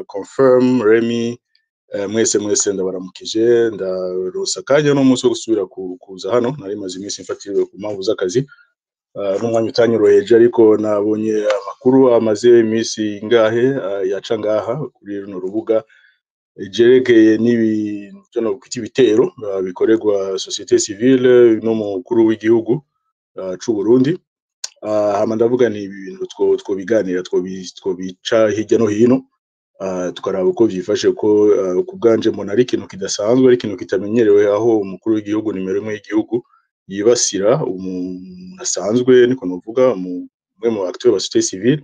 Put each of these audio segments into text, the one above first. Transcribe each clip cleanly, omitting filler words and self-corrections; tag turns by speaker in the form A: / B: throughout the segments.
A: Confirm Remy mwese ndabaramukije ndarosa kanya no munsi wo gusubira kuza hano nari maze iminsi mfatiriwe ku mpamvu z'akazi n'umwanya utanyoroheje ariko nabonye amakuru amaze iminsi ingahe yaca ngaha kuri runo rubuga jerekeye n'ibintu no kwita ibitero bikorerwa société civile no mukuru w'igihugu c'u Burundi. Hama ndavuga ni ibintu two biganira two bica hirya no hino tukaraba uko vyifashe ko kubganje mbona ari ikintu kidasanzwe ari ikintu kitamenyerewe aho umukuru w'igihugu nimero 1 y'igihugu yibasira umuntu asanzwe niko novuga umwe mu acteurs ba société civile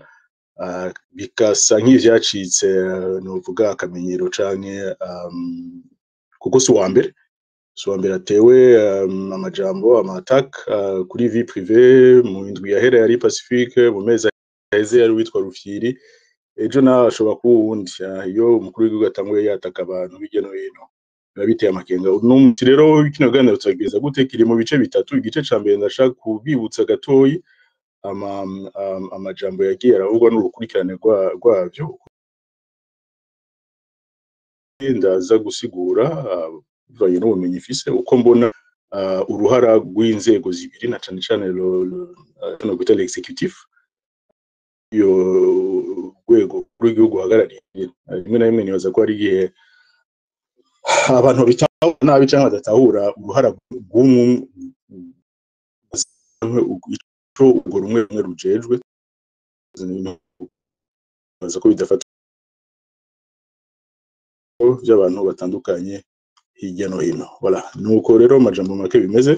A: bikasa nk'ivyacitse novuga akamenyero canke kuko si uwa mbere atewe amajambo attack kuri vie privée mu indwi yahera yari Pacifique mu mezi aheze yari witwa Rufyiri ejo nashobora kuwundi iyo umukuru w'igihugu atanguye yataka abantu bijye no hino biteye amakenga n'umuti rero kino ganiro tugeza gute kiri mu bice bitatu igice ca mbere ndashaka kubibutsa gatoyi amajambo yagiye aravugwa n'urukurikirane rwavyo ndaza gusigura bivanye n'ubumenyi ifise uko mbona uruhara rw'inzego zibiri na cane no guta l'executif yo rwego rw'igihugu hagarariye rimwe na rimwe nibaza ko ari igihe abantu bitahura nabi canke badatahura uruhara rw'umwe urwo rumwe rujejwe baza ko bidafata by'abantu batandukanye hirya no hino voilà nuko rero amajambo make bimeze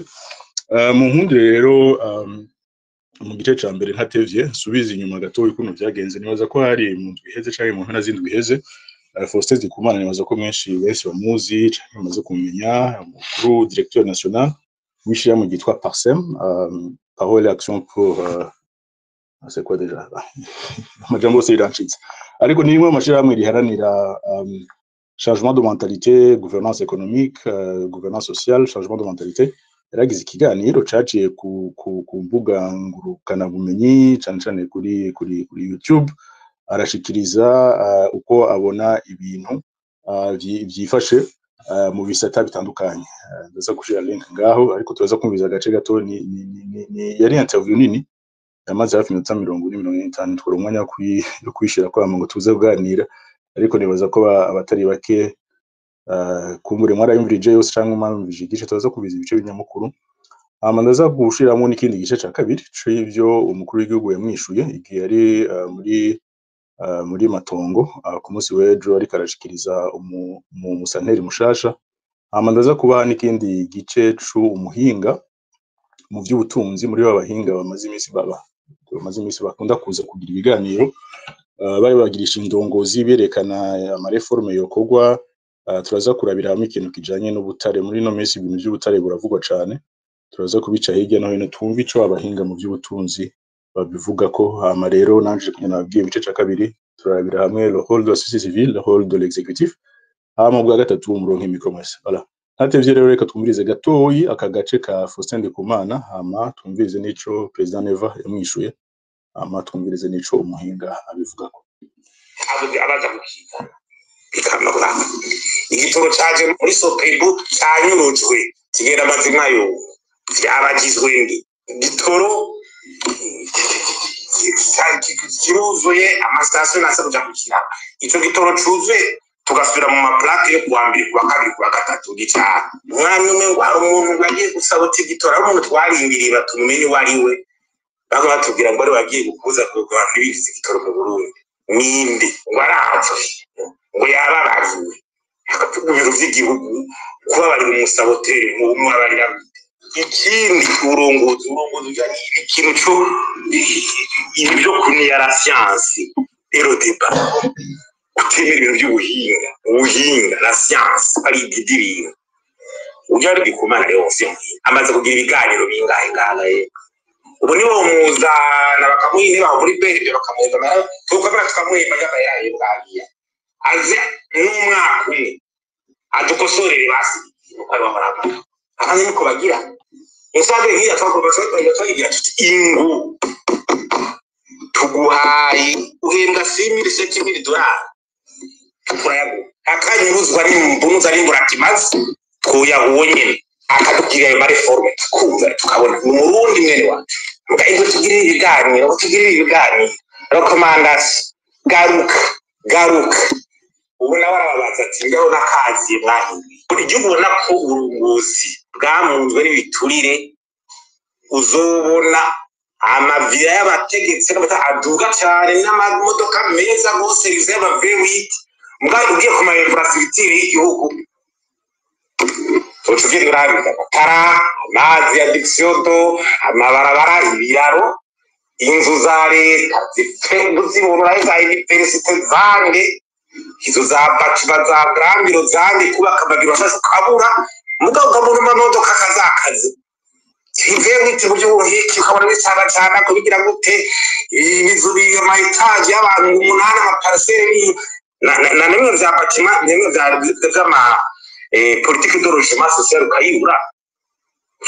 A: mu nkundi rero mu gice ca mbere ntatevye subiza inyuma gato ukuntu vyagenze nibaza ko hari mu ndwiheze canke mu ntana z'indwiheze Faustin Ndikumana nibaza ko menshi wese bamuzi canke bamaze kumenya umukuru directeur national w'ishira mu gitwa Parsem Parole Action pour c'est quoi déjà amajambo se irancitse ariko ni imwe amashirahamwe riharanira changement de mentalité, gouvernance économique, gouvernance sociale, changement de mentalité. Yaragize ikiganiro caciye ku mbuga ngurukana bumenyi cyane kuri YouTube arashikiriza uko abona ibintu vyifashe mu bisata bitandukanye. Ndaza gushira link ngaho ariko tuza kumviza agace gato ni yari interview nini yamaze hafi minota 40-45 twari umwanya yo kwishira kwa ngo tuze kuganira ariko nibaza ko abatari bake kumbure mwarayumvirije yose cyangwa mwumvije igice tuza kubiza ibice binyamukuru ndaza gushiramo n'ikindi gice ca kabiri c'ivyo umukuru w'igihugu yamwishuye igihe yari muri Matongo ku munsi w'ejo ari karashikiriza umusanteri mushasha ndaza kubaha n'ikindi gice c'umuhinga mu by'ubutunzi muri babahinga bamaze imisi bakunda kuza kugira ibiganiro bari bagirisha indongozi berekana amareforme yokorwa turaza kurabira hamwe ikintu kijanye n'ubutare muri no mesi ibintu by'ubutare buravugwa cyane turaza kubica hirya no hino twumva ico abahinga mu by'ubutunzi babivuga ko hama rero nanje kunyana nabwiye bice ca kabiri turabira hamwe le rôle de la société civile le rôle de l'exécutif hama bwa gatatu umurongo imicommerce voilà natevye rero reka twumvirize gatoyi aka gace ka Faustin Ndikumana hama twumvirize n'ico president Neva yamwishuye hama twumvirize n'ico umuhinga abivuga ko
B: abaza gukiza bikamabura igitoro caje muri Sopebu cyanyurujwe kigera mazima yo byabagizwe ndi igitoro kiruzuye amastation nasabuja kukira ico gitoro cuzuye tugasubira mu maplate yo kuambira kwa kabiri kwa gatatu gica mwami umwe ngo ari umuntu wagiye gusabota igitoro ari umuntu twarindiriye batumenye wariwe bako batubwira ngo ari wagiye gukuza kuko ntibigize igitoro mu Burundi ninde ngo arahazo ngo yababariwe akatubwira by'igihugu kuba bari mu musaboteri mu mwabarira ikindi urongozi yani ikintu cyo ibyo kuniya la science ero débat kutemera ibintu by'ubuhinga la science ari igidiringa ujya ari Ndikumana rero amaze kugira ibiganiro bingahe ngahe ubu nibo muzana bakamuhine ba muri bende bakamuza mara tukamara tukamuhima yabaye bwagiye aze n'umwaka umwe adukosorere basi ari bamarama akanye niko bagira musabe ngiya twagigira ingu tuguhaye uhembwa $7,000 $7,000 turayago akanyuruzwa n'imbunuza n'imburakimazi twoyahonye akadukira ayo mareforme tukumva tukabona mu Burundi mwene wacu mugahingo tugirira ibiganiro recommandation garuka ubu nawe arababaza ati ngaho nakazi mwahinduye igihugu ubona ko uburongozi bwamunzwe n'ibiturire uzobona amavira y'abategetsi aduga cyane n'amamodoka meza gose rizeba V8 mugaye ugiye ku ma infrastructure y'igihugu tugiye urabika tara amazi ya dictiondo amabarabara ibiraro inzu za leta zifunguzibura za universite zange izo za bachelor za grandiro zange kubaka amabiro ashakabura mugabo ukabona amamodoka kazakazi Ivewe buryo buhiki ukabona bisanga cyane kubigira gute ibizu biyo etaje y'abantu 8 amaparcelle na nimwe za bâtiment nimwe za politique de logement social kayibura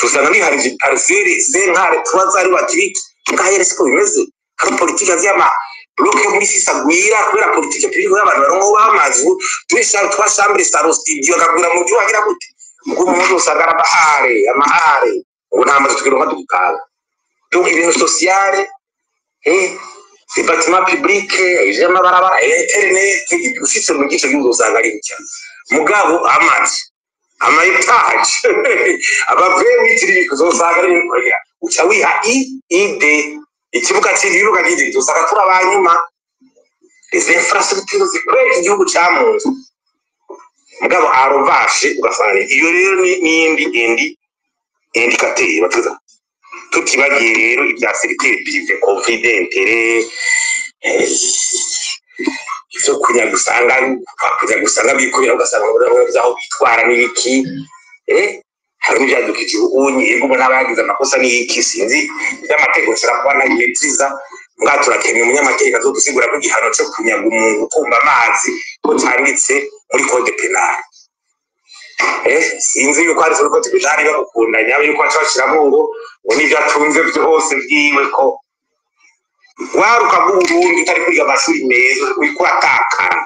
B: usanga ni hari parcelle zentare twazari batiriki kahere siko bimeze hari politique z'ama bloque muri sisagwira kubera politique publique y'abantu barongo bamazu twashambre saro studio kagura mu byo wagira gute ngo umuntu usanga arabahare amahare unamaze tukiro tukala donc ibintu sociale les bâtiments publics ijema barabara internet usitse mu gice cy'uzo usanga ari cyane mugabo amazi ama etage abavye bitiri kuzosanga ari bikorera uca wiha ide ikibuga cy'ibibuga gidi usanga turabanyuma les infrastructures zikwezi igihugu cyamunze mugabo arovashe ugasanga iyo rero ni indicateur batuza tutibagiye rero ibya secteur privé confidentiel izo kunya gusanga bikorera ugasanga baraho bitwara n'ibiki hari n'ibyadukiye ubunye yego n'abagize amakosa n'iki sinzi by'amategeko cyakwana yetiza ngaturake umunyamategeko zo gusigura ko gihano cyo kunyaga umuntu kumba amazi ko cyanditse muri code penal sinzi yuko ari ko tubijari bakundanya yuko acashiramo ngo nibyo atunze byose byiwe ko waruka Burundi utari kwiga amashuri meza uri kwatakara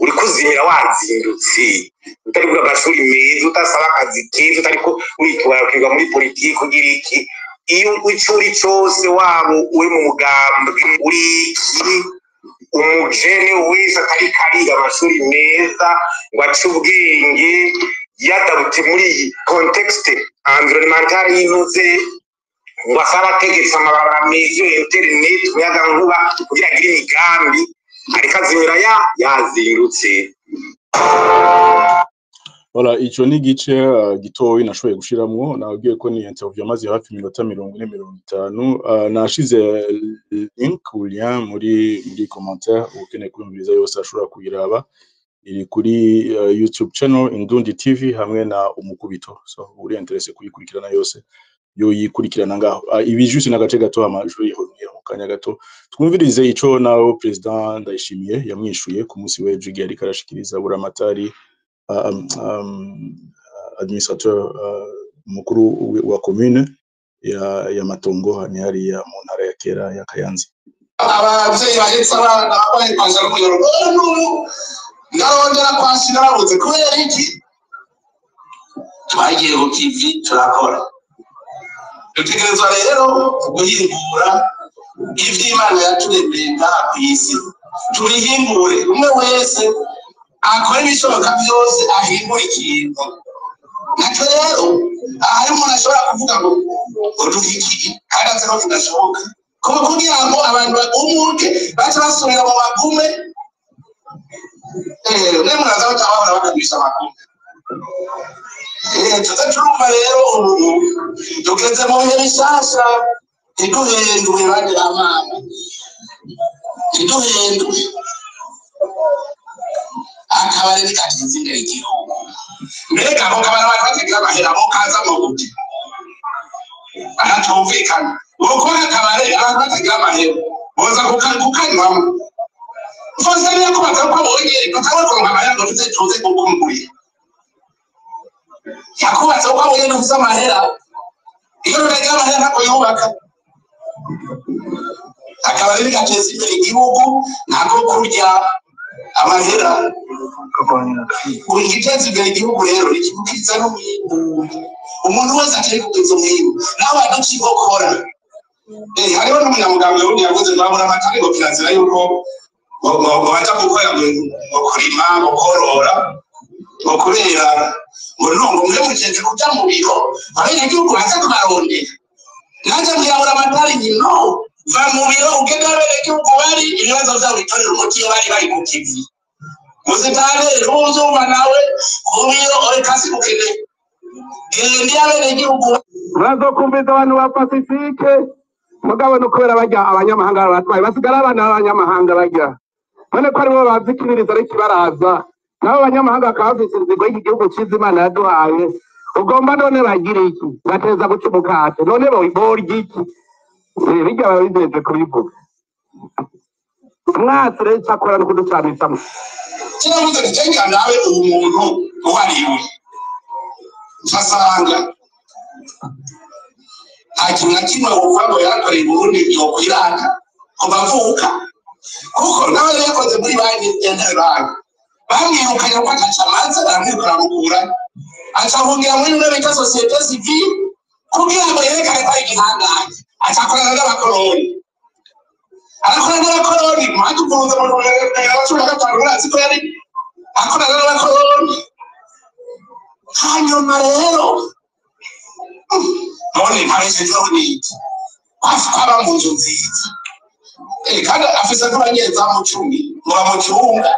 B: uri kuzimira wazindutse utari kwiga amashuri meza utasaba akazi keza utari ko witwara kwiga muri politiki kugira iki iyo icuri cyose wabo uri mu mugambwe uri umujene wese atari kariga amashuri meza ngo ace ubwenge yadabuti muri context environmental y'inoze ngo asaba tegetse amabara meza internet muyaga nkuba kugira agire imigambi ariko azimira yazindutse.
A: Voilà, ico ni gice gitoyi nashoboye gushiramwo nabwiye ko ni interview maze hafi minota 40-50 nashize link ou lien muri commentaire ukeneye kumviriza yose ashobora kuyiraba iri kuri YouTube channel Indundi TV hamwe na Umukubito, so uri interesse kuyikurikirana yose yo yikurikirana ngaho ibi juste nagace gato amajwi yihoniye mu kanya gato twumvirize ico nawo president Ndayishimiye yamwishuye ku munsi w'ejo yari karashikiriza buramatari administrateur mukuru wa commune ya Matongo ni hari ya mu ntara ya Kera ya Kayanza.
C: Abavyeyi bahetse abana babaye kwanja mu Yororo narongera kwashira abuze kubera iki twagiye ku TV turakora dutegerezwa rero guhingura ivy'Imana yaturemeye ku isi turihimbure umwe wese akora ibishoboka byose ahingura ikintu natwe rero ahari umuntu ashobora kuvuga ngo udukiki kandi no kudashoboka kuko kugira ngo abantu bagumuke baca basubira mu bagume ne muraza batababura bakabisha bagume tuzacuruma rero tugeze mu bihe bishasha ntiduhendwe bane amana ntiduhendwe akabare bikatiza imbere igihugu mbega aho kabara abantu bategera amahera aho kaza mu gute baratumvikana uko akabare abantu bategera amahera boza kukanywamo mfose niyo kubaza ko bongere tutawe ko amahera ngo tuze gukumbuye yakubaza ko bongere n'ufite amahera iyo bategera amahera ntabwo yubaka akabare bikateza imbere igihugu ntabwo kurya amahera igiteza imbere igihugu rero ikibukiriza n'umwimbu umuntu wese atari kugwiza umwimbu n'abantu kibokora hariho n'umunyamuganga wundi yavuze ndabona amatari ngo kirazira yuko baja gukora ngo kurima ngo korora ngo kubera ngo nongo mwe mukenje kuja mu biro abanyagihugu baza kubarondera naje mwiyabura amatari nyino va mu biro ugenda abenegihugu bari ibibazo vyabo bitorera umuti iyo bari ku kivi muzitane ruzumva nawe ku biro reka sikukene genda abenegihugu bazokumviza abantu ba Pacifique mugabo no kubera bajya abanyamahanga batwaye basigara abana b'abanyamahanga bajya none ko aribo bazikiririza ariko baraza nabo abanyamahanga akabafise inzigo y'igihugu ciza Imana yaduhaye ugomba none bagira iki bateza guca umukate none borya iki bijya babijeje kubivuga mwasi rero cyakora no kuducamisamo kiravuze gitenga nawe uyu muntu uhariwe fasanga nta kimwe wumva ngo yarakoreye Burundi yokwirata kuva avuka kuko nawe yakoze muri banki y'Intare banki bamwirukanye ko atacamaze baramwirukana mukura acahungira muri bimwe bita sosiyete sivile kugira ngo yerekane ko ari igihangange acakorana n'abakoroni arakorana n'abakoroni mwatukunze mu cumi na gatanu murazi ko yari akorana n'abakoroni hanyuma rero none ntabeshejeho n'iki kwaba mu nzu nziza kandi afise n'abanyezamu 10 muba mu cyumba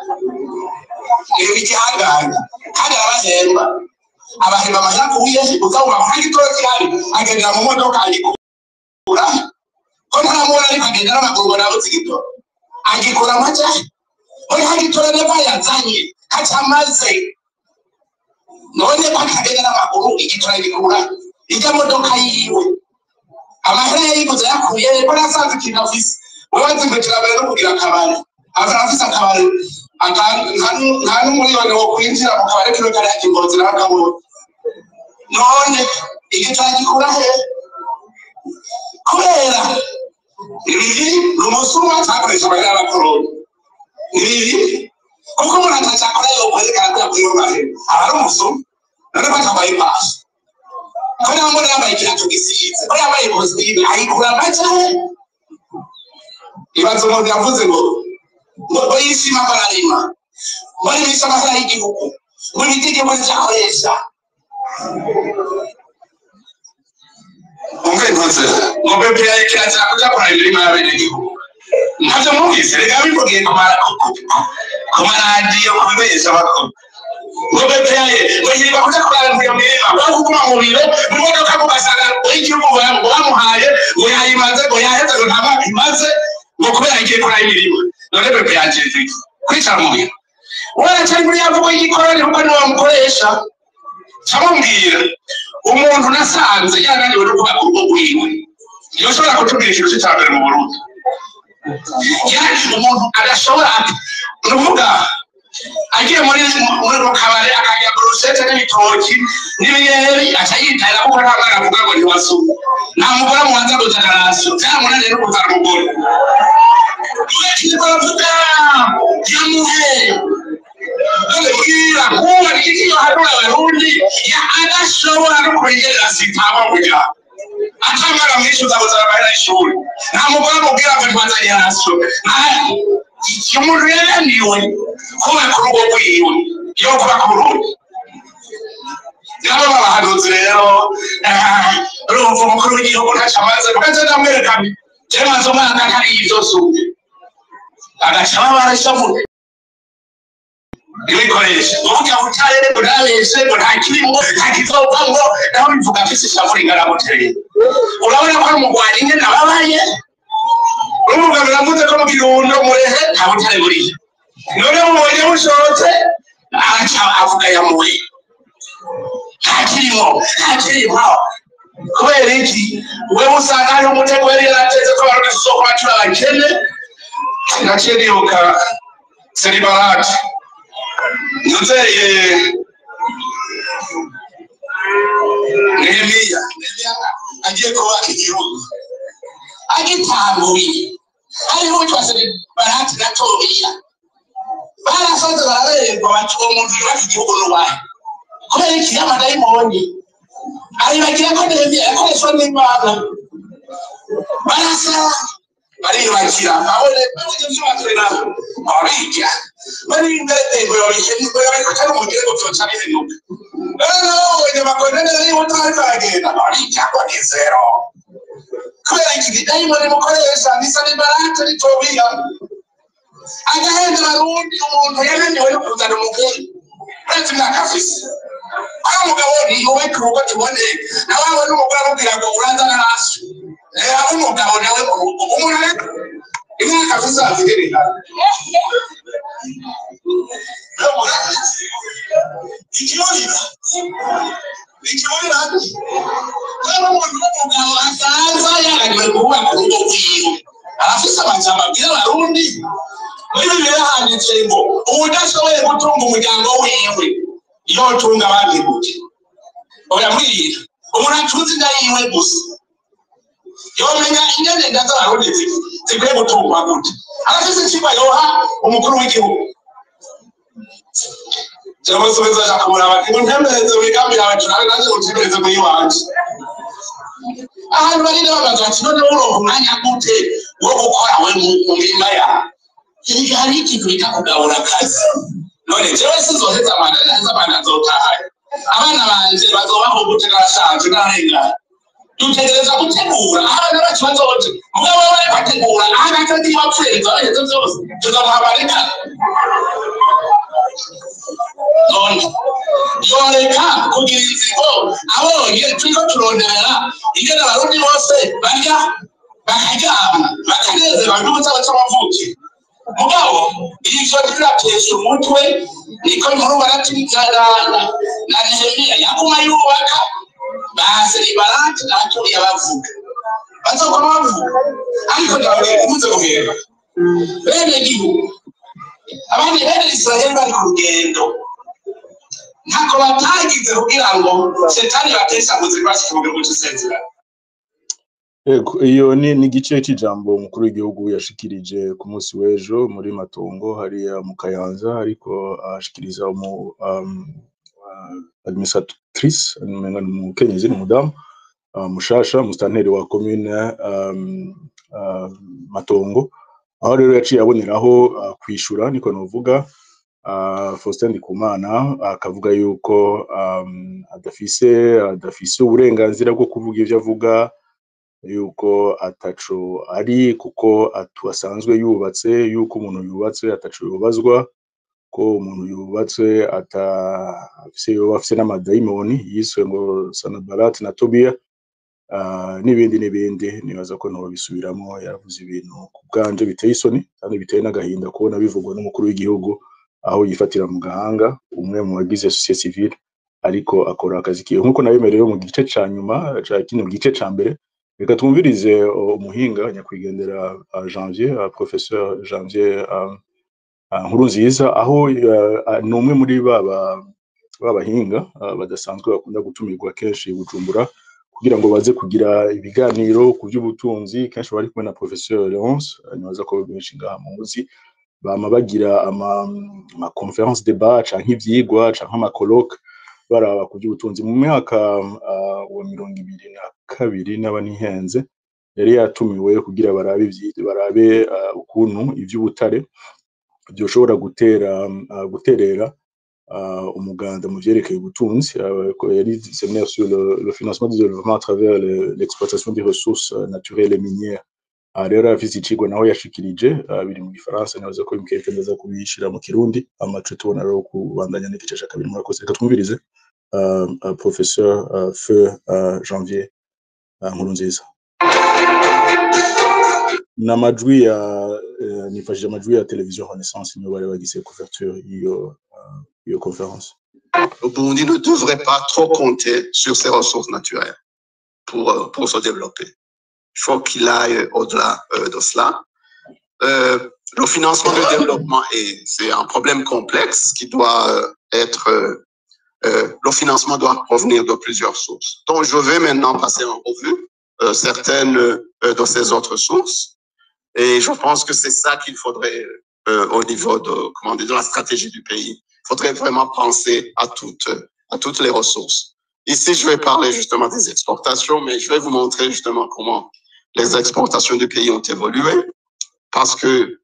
C: igihangange kandi arabahemba abahemba amahera kubuye uzawuba muri gitoro cyari agendera mu modoka ayikura ko ntaramubona ariko agendera n'amaguru nabuze igitoro agikura amaja muri hagitoro neva yazanye kacamaze none ko akagenda n'amaguru igitoro agikura ijya modoka yiwe amahera yayiguze yakuye ko nasanze ikintu afise wabanze mbetera mbere no kugira akabari afise akabari nta n'umuriyoni wo kwinjira mu kabari kiwe kari hakingozi n'abakabura none igitoro agikura he kubera ibiri rumusuma cyakoresha abagera abakoroni ibiri kuko umuntu atacakora yokwerekana ko yakuye urubahe aba ari umusuma none ko atambaye ipasi ko nambona yambaye ikirato gisize ko yambaye ikositimu ayikura make ibaze umuntu yavuze ngo yishima ko ararima muri bisha amahera y'igihugu muri itegeko ryakoresha umve ntuze ngo bebe kirazira kuja kora imirima y'abenegihugu ntabyo mwumvise reka bivugiye ku maradiyo kubibesha bakuru ngo bebe ngo yirirwa kuja kora iyo mirima ngo kuguma mu biro mu modoka mugasanga igihugu bamuhaye ngo yayimaze ngo yaheze ngo nta mwaka imaze ngo kubera igiye kora imirima none bebe yajeje kwicara mu biro waracyari muri yavugo y'igikoroni kuko niwe wamukoresha camubwira umuntu nasanze yananiwe no kubaka urugo rwiwe yoshobora kutubwira ikintu cy'iterambere mu Burundi yani umuntu adashobora nuvuga agiye muri kabare akajya brochette n'ibitoki n'ibiyeri aca yitahira kuko nta mwana avuga ngo ntiwasuma nta mugore mubanza gutakaraso cyamunaniye no kuzana umugore urekije baravuga yamuhe none bwira kuba niyo hanura abarundi ya adashobora no kwegera sitaba kuja atamara mwishuza kuzana amahera y'ishuri nta mugore amubwira ngo ntiwazanye raso umuntu yananiwe kubaka urugo rwiwe yo kubaka Burundi nabo babahanuzi rero urumva umukuru w'igihugu ntaco amaze kuko ndamwerekana jewe maze umwaka atari ivyo sumye agaca babarashavuye ibikoresho uvuga butaye rero nabeshe ngo nta kirimo nta kizovamwo naho bivuga afise ishavu ringana guteye urabona ko ari umugwanyi nyene ababaye urumva biravuze ko mu kirundo murehe nta butare buriyo none mubonye bushotse aca avuga yamuye nta kirimo kubera iki we usanga hariho umutego yari yarateze ko abarundi tuzoko bacura abakene naciye nibuka Seribarati nuzeye Nehemiya agiye kubaka igihugu agitanguye hariho witwa Seribarati na Tobiya barasoze bararengwa bati uwo muntu yubaka igihugu n'uwahe kubera iki amadayimoni aribagira ko Nehemiya yakoreshwa n'Imana barasa bariyubakira babone ibyo bakorera ababijya bari imbere ngo yoreke atari umugire ngo cyoca bihenuka babonye bakora neza niba utari baragenda babijya ngo ni zero kubera iki dayimoni mukoresha nisa n'ibarate n'itobiya agahenda barundi umuntu yananiwe no kuzana umugore uretse imyaka afise aho umugabo ntiyowe ku rugo tubone nawe abona umugore amubwira ngo uranzana hasi aho umugabo nawe umuntu imyaka afise afite ringana ikimurira rero umuntu w'umugabo asanzwe yaraniwe kubaka urugo rwiwe arafise amajambo abwira abarundi muri bibiliya handitse ngo udashoboye gutunga umuryango wiwe yotunga abandi gute urambwira umuntu atunze inda yiwe gusa yomenya ingene inda z'abarundi zikwiye gutungwa gute arafise ikigwa yoha umukuru w'igihugu cyangwa se uzaja kumuraba ngo ntemereze wigambi yawe turabe naje utemereze muri wanje ahantu bari n'ababaza bati none uronka umwanya gute wo gukora we mu mirima yawe hirya hari ikintu bita kugabura akazi none jewe sinzoheza amanda nzotahaye abana banje bazobaho gute n'abashaje n'arengana dutegereza gutegura abana bacu bazoje mugabo bari bategura ahagaze ntibapfuye ibyo byose tuzamuhabarika none yoreka kugira inzigo abonye turiko turonderera ingene abarundi bose barya bakaryama bakanezerwa n'ubuzaba c'amavuki mugabo ivyo biratesha umutwe niko inkuru baratumizarana na Nehemiya yaguma yubaka baseri barati naturiye bavuga bazokoma bavuga ariko ndabuze guhera bene gihugu abandi bene Israeli bari ku rugendo ntako batagize kugira ngo shetani batesha ubuzima bw'ikibugiro cy'isezerano.
A: Iyo ni igice cy'ijambo umukuru w'igihugu yashikirije ku munsi w'ejo muri Matongo hariya mu Kayanza, ariko ashikiriza administratrice umukenyezi n'umudamu mushasha musitanteri wa commune Matongo, aho rero yaciye aboneraho kwishura niko novuga Faustin Ndikumana akavuga yuko adafise uburenganzira bwo kuvuga ivyo avuga, yuko ataco ari kuko asanzwe yubatse, yuko umuntu yubatse ataco yubazwa, ko umuntu yubatse afise n'amadayimoni yiswe ngo Sanabalat na Tobiya n'ibindi nibaza ko nabo bisubiramo. Yaravuze ibintu ku bwanje biteye isoni kandi biteye n'agahinda kubona bivugwa n'umukuru w'igihugu aho yifatira mu gahanga umwe mu bagize société civile ariko akora akazi kiwe nkuko nabemerewe mu gice ca nyuma ca kino gice ca mbere. Reka twumvirize umuhinga nyakwigendera Janvier, professeur Janvier Nkurunziza, aho n'umwe muri babahinga badasanzwe bakunda gutumirwa kenshi i Bujumbura kugira ngo baze kugira ibiganiro ku by'ubutunzi. Kenshi bari kumwe na professeur Leonce, nibaza ko benshi ngaha muzi bama bagira ama conference débat canke ivyigwa canke ama colloque baraba ku by'ubutunzi. Mu mwaka wa 2022 naba nihenze yari yatumiwe kugira barabe ukuntu ivy'ubutare byoshobora guterera umuganda mu vyerekeye ubutunzi. Yari séminaire sur le financement du développement à travers l'exploitation des ressources naturelles et minières. Rero afise icigwa naho yashikirije biri mu Gifaransa, nabaza ko imkeke ndaza kubishira mu Kirundi amacu tubona rero kubandanya n'igice ca kabiri. Murakoze, reka twumvirize professeur Feu Janvier Nkurunziza. N'amajwi nifashije amajwi ya televiziyo Renaissance niyo bari bagize couverture iyo conférence.
C: Le Burundi ne devrait pas trop compter sur ses ressources naturelles pour se développer. Il faut qu'il aille au-delà de cela. Le financement du développement, c'est un problème complexe qui doit être... le financement doit provenir de plusieurs sources. Donc, je vais maintenant passer en revue certaines de ces autres sources. Et je pense que c'est ça qu'il faudrait au niveau de la stratégie du pays. Il faudrait vraiment penser à toutes les ressources. Ici, je vais parler justement des exportations, mais je vais vous montrer justement comment les exportations du pays ont évolué, parce que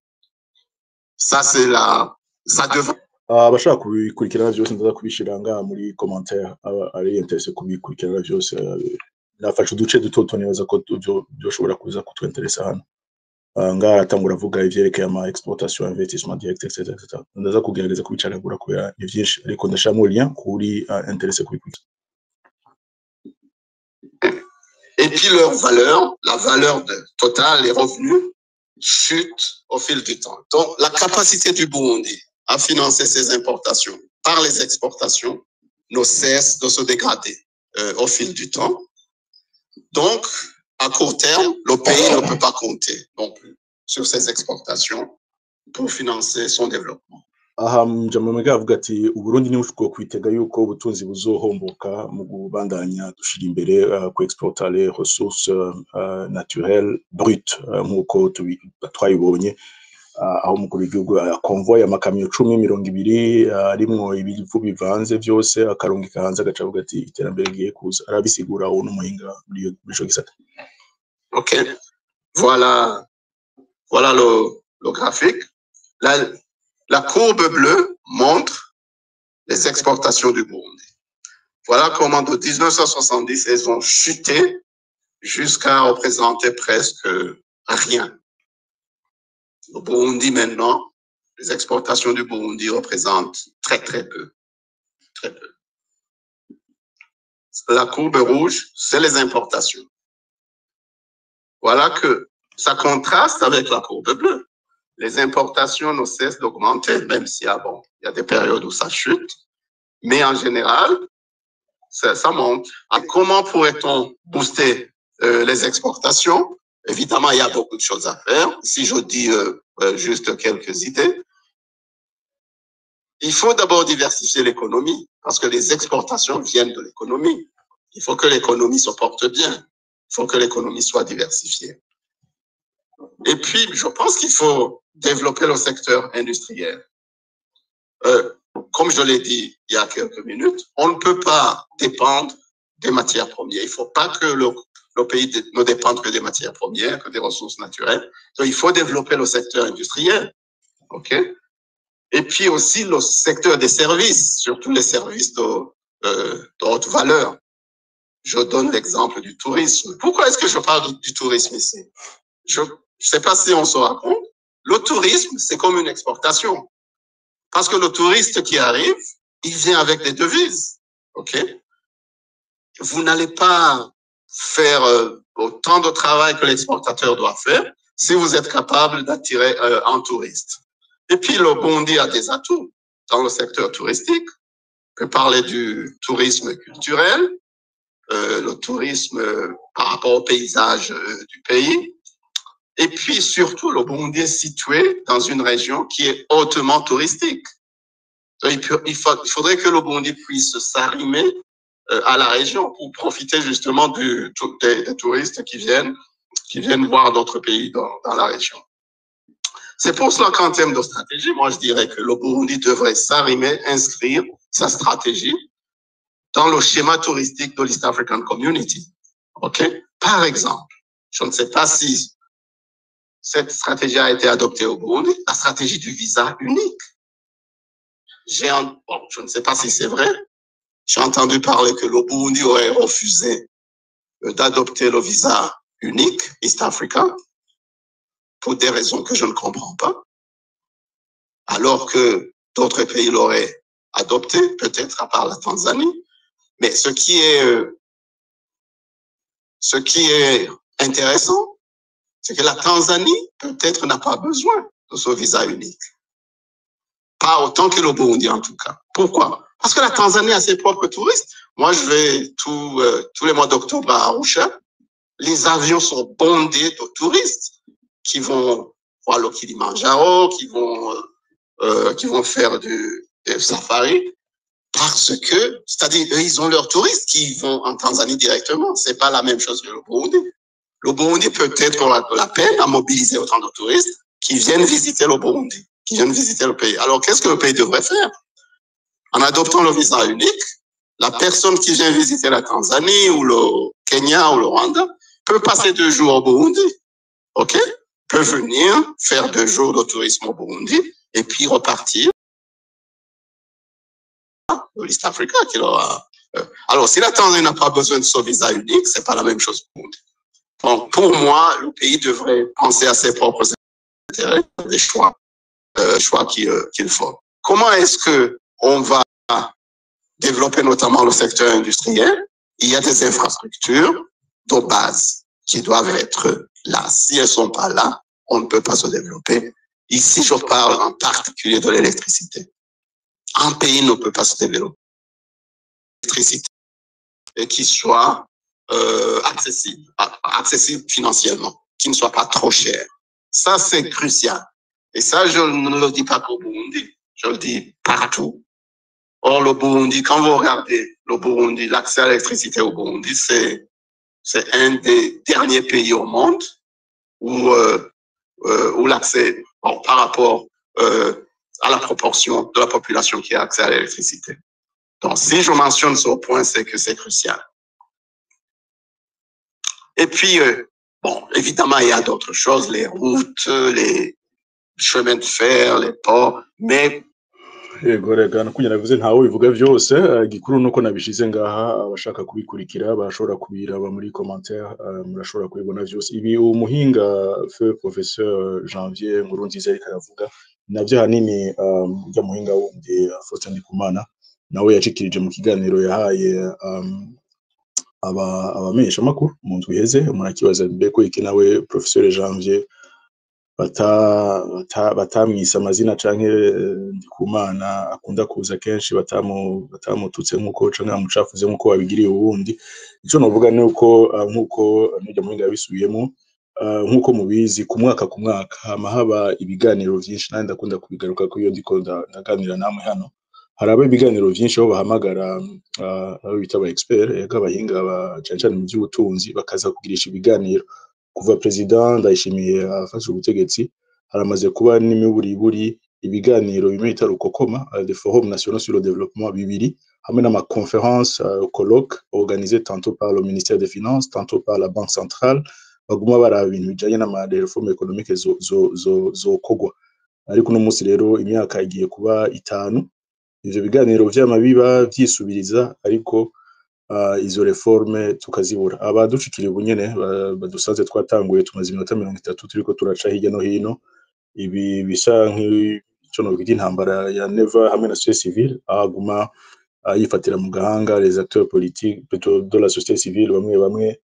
C: ça, ça devrait...
A: abashaka kubikurikirana byose ndaza kubishira ngaha muri commentaire ari interesse kubikurikirana byose nafashe uduce duto nibaza ko byoshobora kuza kutwenteresa hano ngaha atangura avuga ivyerekeye ama exportation investissement direct etc ndaza kugerageza kubicaragura kubera ni byinshi ariko ndashamo lien kuri interesse kubikurikira.
C: Et puis leur valeur, la valeur totale, les revenus, chute au fil du temps. Donc, la capacité du Burundi à financer ses importations par les exportations ne cesse de se dégrader au fil du temps. Donc, à court terme, le pays ne peut pas compter non plus sur ses exportations pour financer son développement.
A: aha mujamamega avuga ati Uburundi ni ushobora kwitega yuko ubutunzi buzohomboka mu kubandanya dushira imbere ku exporter les ressources naturelles brutes nkuko twayibonye aho umukuru w'igihugu convoy amakamyo 10-20 arimwo ibivu bivanze byose akarungika hanze agaca avuga ati iterambere giye kuza arabisigura uwo n'umuhinga muri ico gisata.
C: OK, voilà le graphique. La courbe bleue montre les exportations du Burundi. Voilà comment de 1970, elles ont chuté jusqu'à représenter presque rien. Le Burundi maintenant, les exportations du Burundi représentent très peu. Très peu. La courbe rouge, c'est les importations. Voilà que ça contraste avec la courbe bleue. Les importations ne cessent d'augmenter, même s'il y a des périodes où ça chute. Mais en général, ça monte. Alors, comment pourrait-on booster les exportations? Évidemment, il y a beaucoup de choses à faire. Si je dis juste quelques idées, il faut d'abord diversifier l'économie, parce que les exportations viennent de l'économie. Il faut que l'économie se porte bien. Il faut que l'économie soit diversifiée. Et puis, je pense qu'il faut développer le secteur industriel. Comme je l'ai dit il y a quelques minutes, on ne peut pas dépendre des matières premières. Il ne faut pas que le pays ne dépende que des matières premières, que des ressources naturelles. Donc, il faut développer le secteur industriel. OK? Et puis aussi le secteur des services, surtout les services de haute valeur. Je donne l'exemple du tourisme. Pourquoi est-ce que je parle du tourisme ici? Je ne sais pas si on se rend compte. Le tourisme, c'est comme une exportation. Parce que le touriste qui arrive, il vient avec des devises. OK? Vous n'allez pas faire autant de travail que l'exportateur doit faire si vous êtes capable d'attirer un touriste. Et puis, le Burundi a des atouts dans le secteur touristique. On peut parler du tourisme culturel, le tourisme par rapport au paysage du pays. Et puis, surtout, le Burundi est situé dans une région qui est hautement touristique. Il faudrait que le Burundi puisse s'arrimer à la région pour profiter justement des touristes qui viennent voir d'autres pays dans la région. C'est pour cela qu'en termes de stratégie, moi, je dirais que le Burundi devrait s'arrimer, inscrire sa stratégie dans le schéma touristique de l'East African Community. OK? Par exemple, je ne sais pas si cette stratégie a été adoptée au Burundi, la stratégie du visa unique. Je ne sais pas si c'est vrai. J'ai entendu parler que le Burundi aurait refusé d'adopter le visa unique East Africa pour des raisons que je ne comprends pas, alors que d'autres pays l'auraient adopté, peut-être à part la Tanzanie. Mais ce qui est intéressant, c'est que la Tanzanie, peut-être, n'a pas besoin de ce visa unique. Pas autant que le Burundi, en tout cas. Pourquoi? Parce que la Tanzanie a ses propres touristes. Moi, je vais tous les mois d'octobre à Arusha. Les avions sont bondés de touristes qui vont voir le Kilimanjaro, qui vont faire du safari. Parce que, c'est-à-dire, eux, ils ont leurs touristes qui vont en Tanzanie directement. C'est pas la même chose que le Burundi. Le Burundi peut-être aura de la peine à mobiliser autant de touristes qui viennent visiter le Burundi, qui viennent visiter le pays. Alors, qu'est-ce que le pays devrait faire? En adoptant le visa unique, la personne qui vient visiter la Tanzanie ou le Kenya ou le Rwanda peut passer 2 jours au Burundi, ok? Peut venir faire 2 jours de tourisme au Burundi et puis repartir au East Africa. Alors, si la Tanzanie n'a pas besoin de ce visa unique, c'est pas la même chose pour nous. Donc, pour moi, le pays devrait penser à ses propres intérêts, des choix qu'il faut. Comment est-ce que on va développer notamment le secteur industriel? Il y a des infrastructures de base qui doivent être là. Si elles sont pas là, on ne peut pas se développer. Ici, je parle en particulier de l'électricité. Un pays ne peut pas se développer l'électricité et qui soit accessible financièrement, qui ne soit pas trop cher. Ça, c'est crucial. Et ça, je ne le dis pas qu'au Burundi, je le dis partout. Or, le Burundi, quand vous regardez le Burundi, l'accès à l'électricité au Burundi, c'est un des derniers pays au monde où l'accès, par rapport à la proportion de la population qui a accès à l'électricité. Donc, si je mentionne ce point, c'est que c'est crucial. Et puis, bon, évidemment, il y a d'autres choses, les routes, les chemins de fer, les ports, mais
A: yego rega nakugira navuze ntawe bivuga byose gikuru nuko nabishize ngaha abashaka kubikurikira bashobora kubiraba muri commentaire murashobora kubibona byose ibi umuhinga feu professeur Janvier Nkurunziza ariko aravuga navyo hanini bya muhinga wundi Faustin Ndikumana nawe yacikirije mu kiganiro yahaye abamenyesha makuru mu ndwi iheze murakibaza mbeko iki nawe professeur Janvier batamwise amazina canke Ndikumana akunda kuza kenshi batamututse nkuko canke amucafuze nkuko wabigiriye ubundi ico novuga ni uko nkuko n'ijya muhinga yabisubiyemo nkuko mubizi ku mwaka hama haba ibiganiro vyinshi nandi ndakunda kubigaruka ko iyo ndiko ndaganira namwe hano haraba ibiganiro vyinshi aho bahamagara abo bita aba expert y'abahinga cyane mu by'ubutunzi bakaza kugirisha ibiganiro kuva president Ndayishimiye afashe ubutegetsi haramaze kuba n'imiburiburi ibiganiro bimwe bitarukokoma des forums nationaux sur le développement bibiri hamwe n'ama conférence colloque organisé tantôt par le ministère des finances tantôt par la banque centrale baguma baraba ibintu bijanye n'ama réformes économiques zo kogwa ariko no munsi rero imyaka igiye kuba 5 ivyo biganiro vy'amabiba vyisubiriza ariko izo reforme tukazibura abaducikira ubunyene badusanze twatanguye tumaze iminota 30 turiko turaca hirya no hino ibi bisa nk'ico no bita intambara ya Neva hamwe na société civile aguma yifatira mu gahanga les acteurs politiques plutôt de la société civile bamwe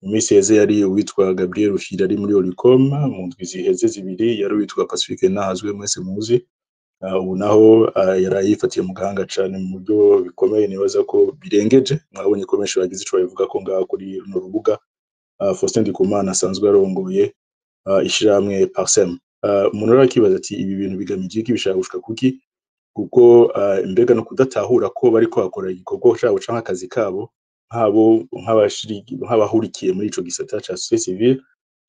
A: mu minsi heze yari witwa Gabriel Rufyiri ari muri Olicom mu ndwi ziheze zibiri yari witwa Pacifique Nahazwe mwese muzi ubu naho yarayifatiye mu gahanga cyane mu buryo bikomeye nibaza ko birengeje mwabonye ko benshi bagize ico bavuga ko ngaho kuri runo rubuga Faustin Ndikumana asanzwe arongoye ishiramwe Parsem umuntu arakibaza ati ibi bintu bigamije iki bishaka gushika kuki kuko imbega no kudatahura ko bari ko bakora igikorwa cyabo canka akazi kabo nk'abahurikiye muri ico gisata ca société civile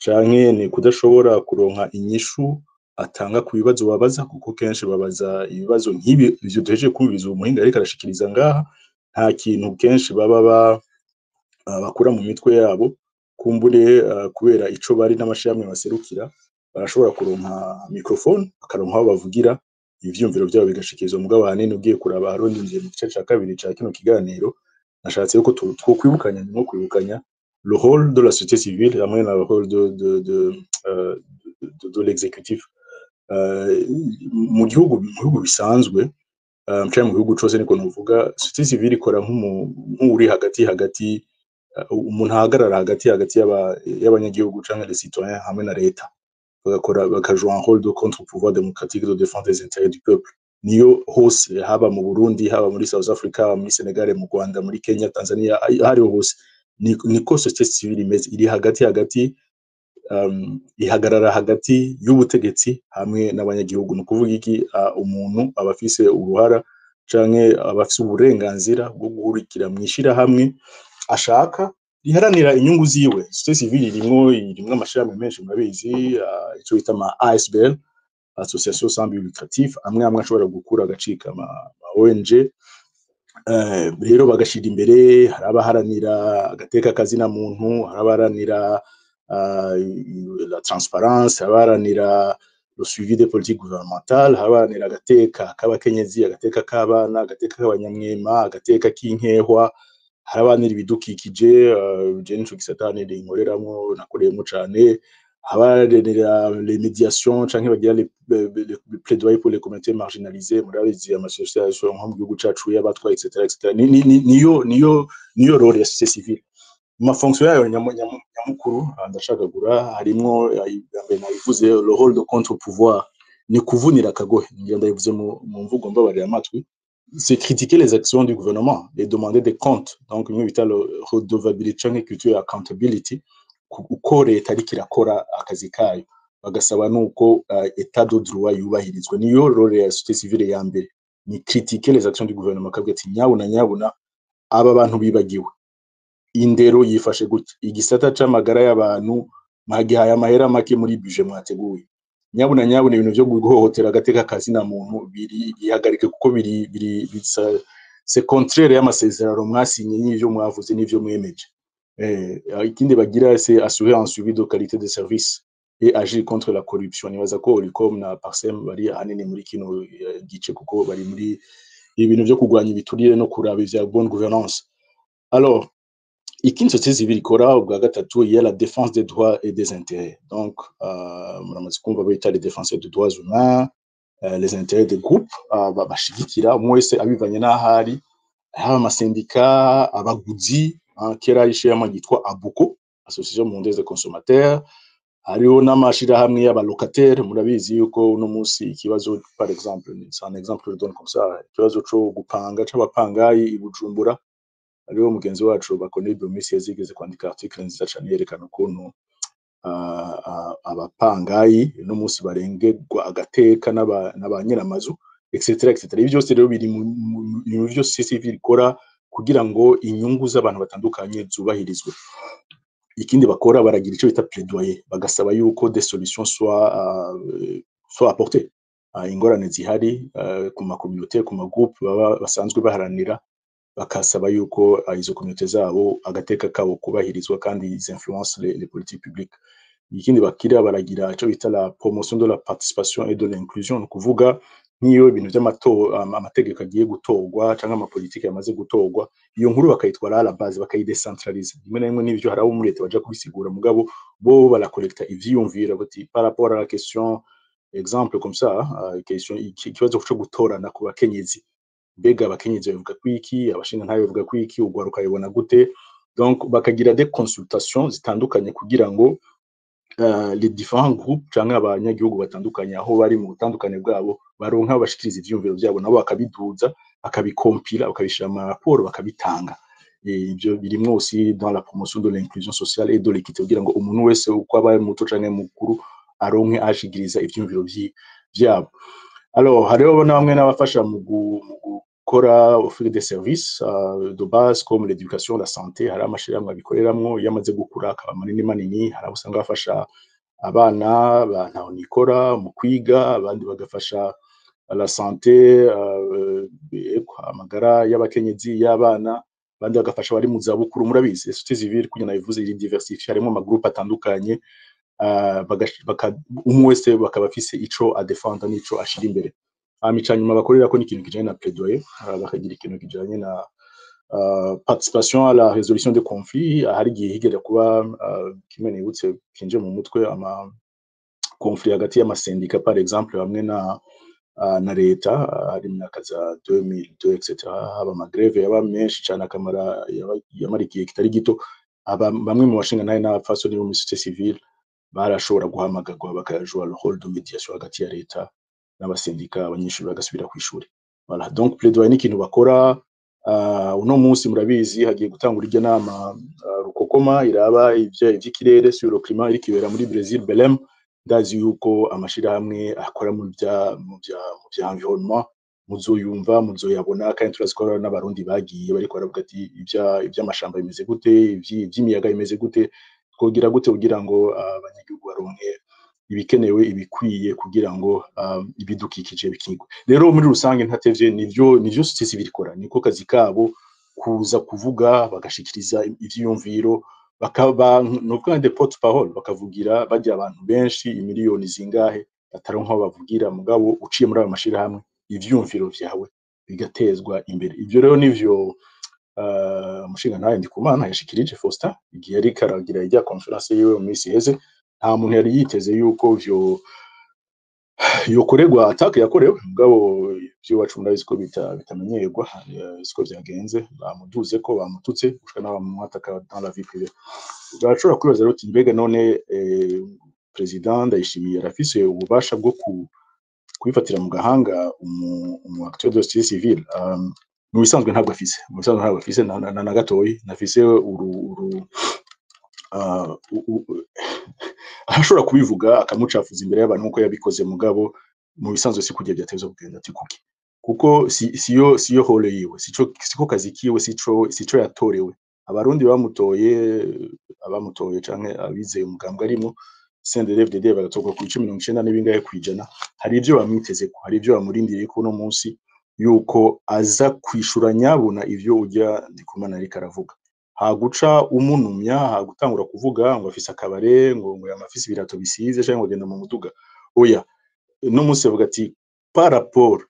A: canke ni kudashobora kuronka inyishu atanga ku bibazo babaza kuko kenshi babaza ibibazo nk'ibi ivyo duheje kubiza umuhinga ariko arashikiriza ngaha nta kintu kenshi baba bakura mu mitwe yabo kumbure kubera ico bari n'amashyamwe baserukira barashobora kuronka microphone akaronka aho bavugira ivyumviro byabo bigashikirizwa mugabo hanini ugiye kuraba harondinje mu gice ca kabiri ca kino kiganiro nashatse yuko twokwibukanya no kwibukanya le rôle de la société civile hamwe na le rôle de l'exécutif mu gihugu bisanzwe cyane mu gihugu cyose niko novuga société civile ikora nk'uri hagati umuntu ahagarara hagati y'abanyagihugu cyangwa les citoyens hamwe na leta bakajouer un rôle de contre-pouvoir démocratique de défense des intérêts du peuple niyo hose haba mu Burundi haba muri South Africa muri Senegal mu Rwanda muri Kenya Tanzania hari hose niko société civile imeze iri hagati ihagarara hagati y'ubutegetsi hamwe n'abanyagihugu no kuvuga iki umuntu abafise uruhara canke abafise uburenganzira bwo guhurikira mwishira hamwe ashaka riharanira inyungu ziwe société civile irimwo amashirahamwe menshi murabizi ico bita ama ASBL association sans but lucratif amwe ashobora gukura agacika ama ONG rero bagashira imbere harabaharanira agateka kazina muntu harabaharanira la transparence harabaharanira le suivi des politiques gouvernementales harabaharanira agateka k'abakenyezi agateka k'abana agateka k'abanyamwema agateka k'inkehwa harabaharanira ibidukikije je nico gisatane inkoreramwo nakoreyemo cane harabaharanira les médiations canke bagira les plaidoyer pour les communautés marginalisées murabizi amasosiyasiyo nko mu gihugu cacu y'abatwa etc niyo role ya société civile ma fonction yayo nyamukuru ndashakagura harimwo nabivuze le rôle de contre pouvoir ni kuvunira akagohe ndabivuze mu mvugo mbabarira amatwi c'est critiquer les actions du gouvernement et demander des comptes donc nous bita le redevability canke culture accountability uko leta ariko irakora akazi kayo bagasaba nuko état de droit yubahirizwa niyo role ya société civile ya mbere ni critiquer les actions du gouvernement kabwe ati nyabuna aba bantu bibagiwe indero yifashe gute igisata c'amagara y'abantu magihaye amahera make muri budget mwateguye nyabuna ibintu byo guhohotera agateka kazi na muntu bihagarike kuko c'est contraire y'amasezerano mwasinye n'ivyo mwavuze n'ivyo mwemeje ikindi bagira c'est assurer un suivi de qualité de service et agir contre la corruption nibaza ko Olicom na Parsem bari ahanini muri kino gice kuko bari muri ibintu byo kugwanya ibiturire no kuraba ivya bonne gouvernance. Alors ikindi société civile ikora ubwa gatatu il y a la défense des droits et des intérêts donc muramaze kumva bita les défenseurs des droits humains les intérêts des groupes bashigikira umwe wese abivanye n'ahari haba amasendika abaguzi kera ishema gitwa Abuko association mondiale des consommateurs hariho n'amashira hamwe y'abalocataires murabizi yuko uno munsi ikibazo par exemple c'est un exemple que je donne comme ça ikibazo cyo gupanga c'abapangayi ibujumbura hariho mugenzi wacu bakoneye Domisi yazigeze kwandika article nziza cyane yerekana ukuntu abapangayi no munsi barengerwa agateka n'abanyiramazu etc. Ibi byose rero biri mu byo civil ikora kugira ngo inyungu z'abantu batandukanye zubahirizwe. Ikindi bakora baragira icyo bita plaidoyer bagasaba yuko des solutions soit apportées ingorane zihari ku ma communauté ku ma groupe basanzwe baharanira bakasaba yuko izo communauté zabo agateka kabo kubahirizwa kandi ils influencent les politiques publiques. Ikindi bakira baragira icyo bita la promotion de la participation et de l'inclusion kuvuga niyo ibintu by'amategeko agiye gutorwa cyangwa amapolitike yamaze gutorwa iyo nkuru bakayitwara à la base bakayidecentralize rimwe na rimwe n'ivyo haraho muri leta baje kubisigura mugabo bo barakolekta ivyiyumvira bati par rapport à la question exemple comme ça question ikibazo cyo gutorana ku bakenyezi mbega abakenyezi bavuga kwiki abashinga ntayo bavuga kwiki ugwaruka yibona gute donc bakagira des consultations zitandukanye kugira ngo les différents groupes cyangwa abanyagihugu batandukanye aho bari mu butandukane bwabo baronka bashikiriza ivyumviro byabo nabo bakabiduza bakabikompila bakabishira mu rapport bakabitanga ibyo birimo aussi dans la promotion de l'inclusion sociale et de l'équité kugira ngo umuntu wese uko abaye muto canke mukuru aronke ashigiriza ivyumviro byabo. Alors hariho bamwe n'abafasha mu gukora offrir des services de base comme l'éducation la santé hari amashiramwe abikoreramwo yamaze gukura akaba manini hari usanga bafasha abana bantaho nikora mu kwiga abandi bagafasha la santé amagara y'abakenyezi y'abana abandi bagafasha bari mu zabukuru murabizi société civile kugira nabivuze iri diversifié harimo ama groupe atandukanye umwe wese bakaba afise ico adefenda n'ico ashira imbere amicanyuma bakorera ko n'ikintu kijanye na plaidoyer bakagira ikintu kijanye na participation à la résolution des conflits hari gihe higera kuba kimwe nibutse kinje mu mutwe ama conflit hagati y'amasendika par exemple hamwe na leta hari mu kaza 2002 etc. haba magreve yaba menshi cyane akamara yamarikiye kitari gito bamwe mu bashinga nayo n'abafasoni bo mu société civile barashobora guhamagagwa bakajwa le rôle de médiation hagati ya leta n'abasendika abanyeshuri bagasubira ku ishuri. Voilà donc plaidoyer ni kintu bakora uno munsi murabizi hagiye gutangura irya nama rukokoma iraba ivy'ikirere sur le climat iri kibera muri Brazil Belém ndazi yuko amashira hamwe akora mu bya environnement muzoyumva muzoyabona kandi turazikora n'abarundi bagiye bariko baravuga ati iby'amashamba bimeze gute iby'imiyaga bimeze gute twogira gute kugira ngo abanyagihugu baronke ibikenewe ibikwiye kugira ngo ibidukikije bikingwe. Rero muri rusange ntatevye nivyo societe civile ikora, niko kazi kabo kuza kuvuga bagashikiriza ivyiyumviro bakaba nuko de porte parole bakavugira bagira abantu benshi imiliyoni zingahe bataronka bavugira mugabo uciye muri aba mashira hamwe ivyumviro vyawe bigatezwa imbere. Ivyo rero nivyo umushinga nawe Ndikumana yashikirije Faustin igihe yari karagira ijya conference yiwe mu minsi heze. Nta muntu yari yiteze yuko yokorerwa attaque yakorewe mugabo byo wacu ndabizi ko bitamenyerwa siko byagenze bamuduze ko bamututse gushika n'abamwataka dans la vie privée. Bashobora kwibaza rero mbega none president Ndayishimiye arafise ububasha bwo kwifatira mu gahanga umu acteur de société civile. Mu bisanzwe ntabwo afise na gatoyi nafise ashobora kubivuga akamucafuza imbere y'abantu uko yabikoze mugabo mu bisanzwe si kujya byateza kugenda ati kuko siyo hole yiwe siko kazi kiwe sico yatorewe. Abarundi abamutoye canke abizeye umugambwe arimo CNDD-FDD bagatoka ku 19 n'ibingahe kwijana. Hari ivyo bamwiteze ko hari ivyo bamurindiriye ko no munsi yuko aza kwishura nyabuna ivyo ujya Ndikumana ariko aravuga. Haguca umunumya hagutangura kuvuga ngo afise akabare ngo yamafise ibirato bisize cyangwa genda mu muduga. Oya no munsi avuga ati par rapport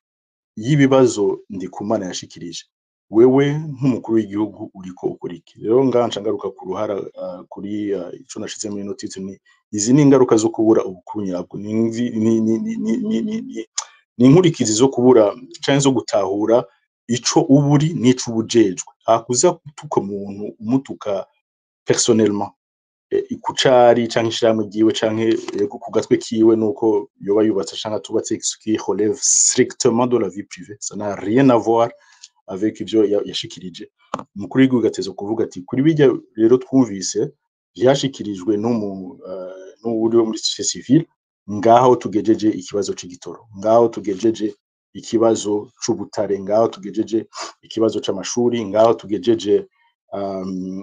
A: y'ibibazo Ndikumana yashikirije wewe nk'umukuru w'igihugu uriko ukora iki. Rero nganca ngaruka ku ruhara kuri ico nashize muri notice ni izi ni ingaruka zo kubura ubukuru nyabwo ni inkurikizi zo kubura cyangwa zo gutahura ico uburi n'ico ubujejwe. Hakuza kutuka umuntu umutuka personnellement ikucari canke ishiramwe giwe canke ku gatwe kiwe nuko yoba yubatse canke tubatse qui relève strictement de la vie privée, ça n'a rien à voir avec ivyo yashikirije. Umukuru w'igihugu gatezo kuvuga ati kuri bijya rero twumvise byashikirijwe n'uri muri société civile ngaho tugejeje ikibazo c'igitoro, ngaho tugejeje ikibazo c'ubutare, ngaho tugejeje ikibazo c'amashuri, ngaho tugejeje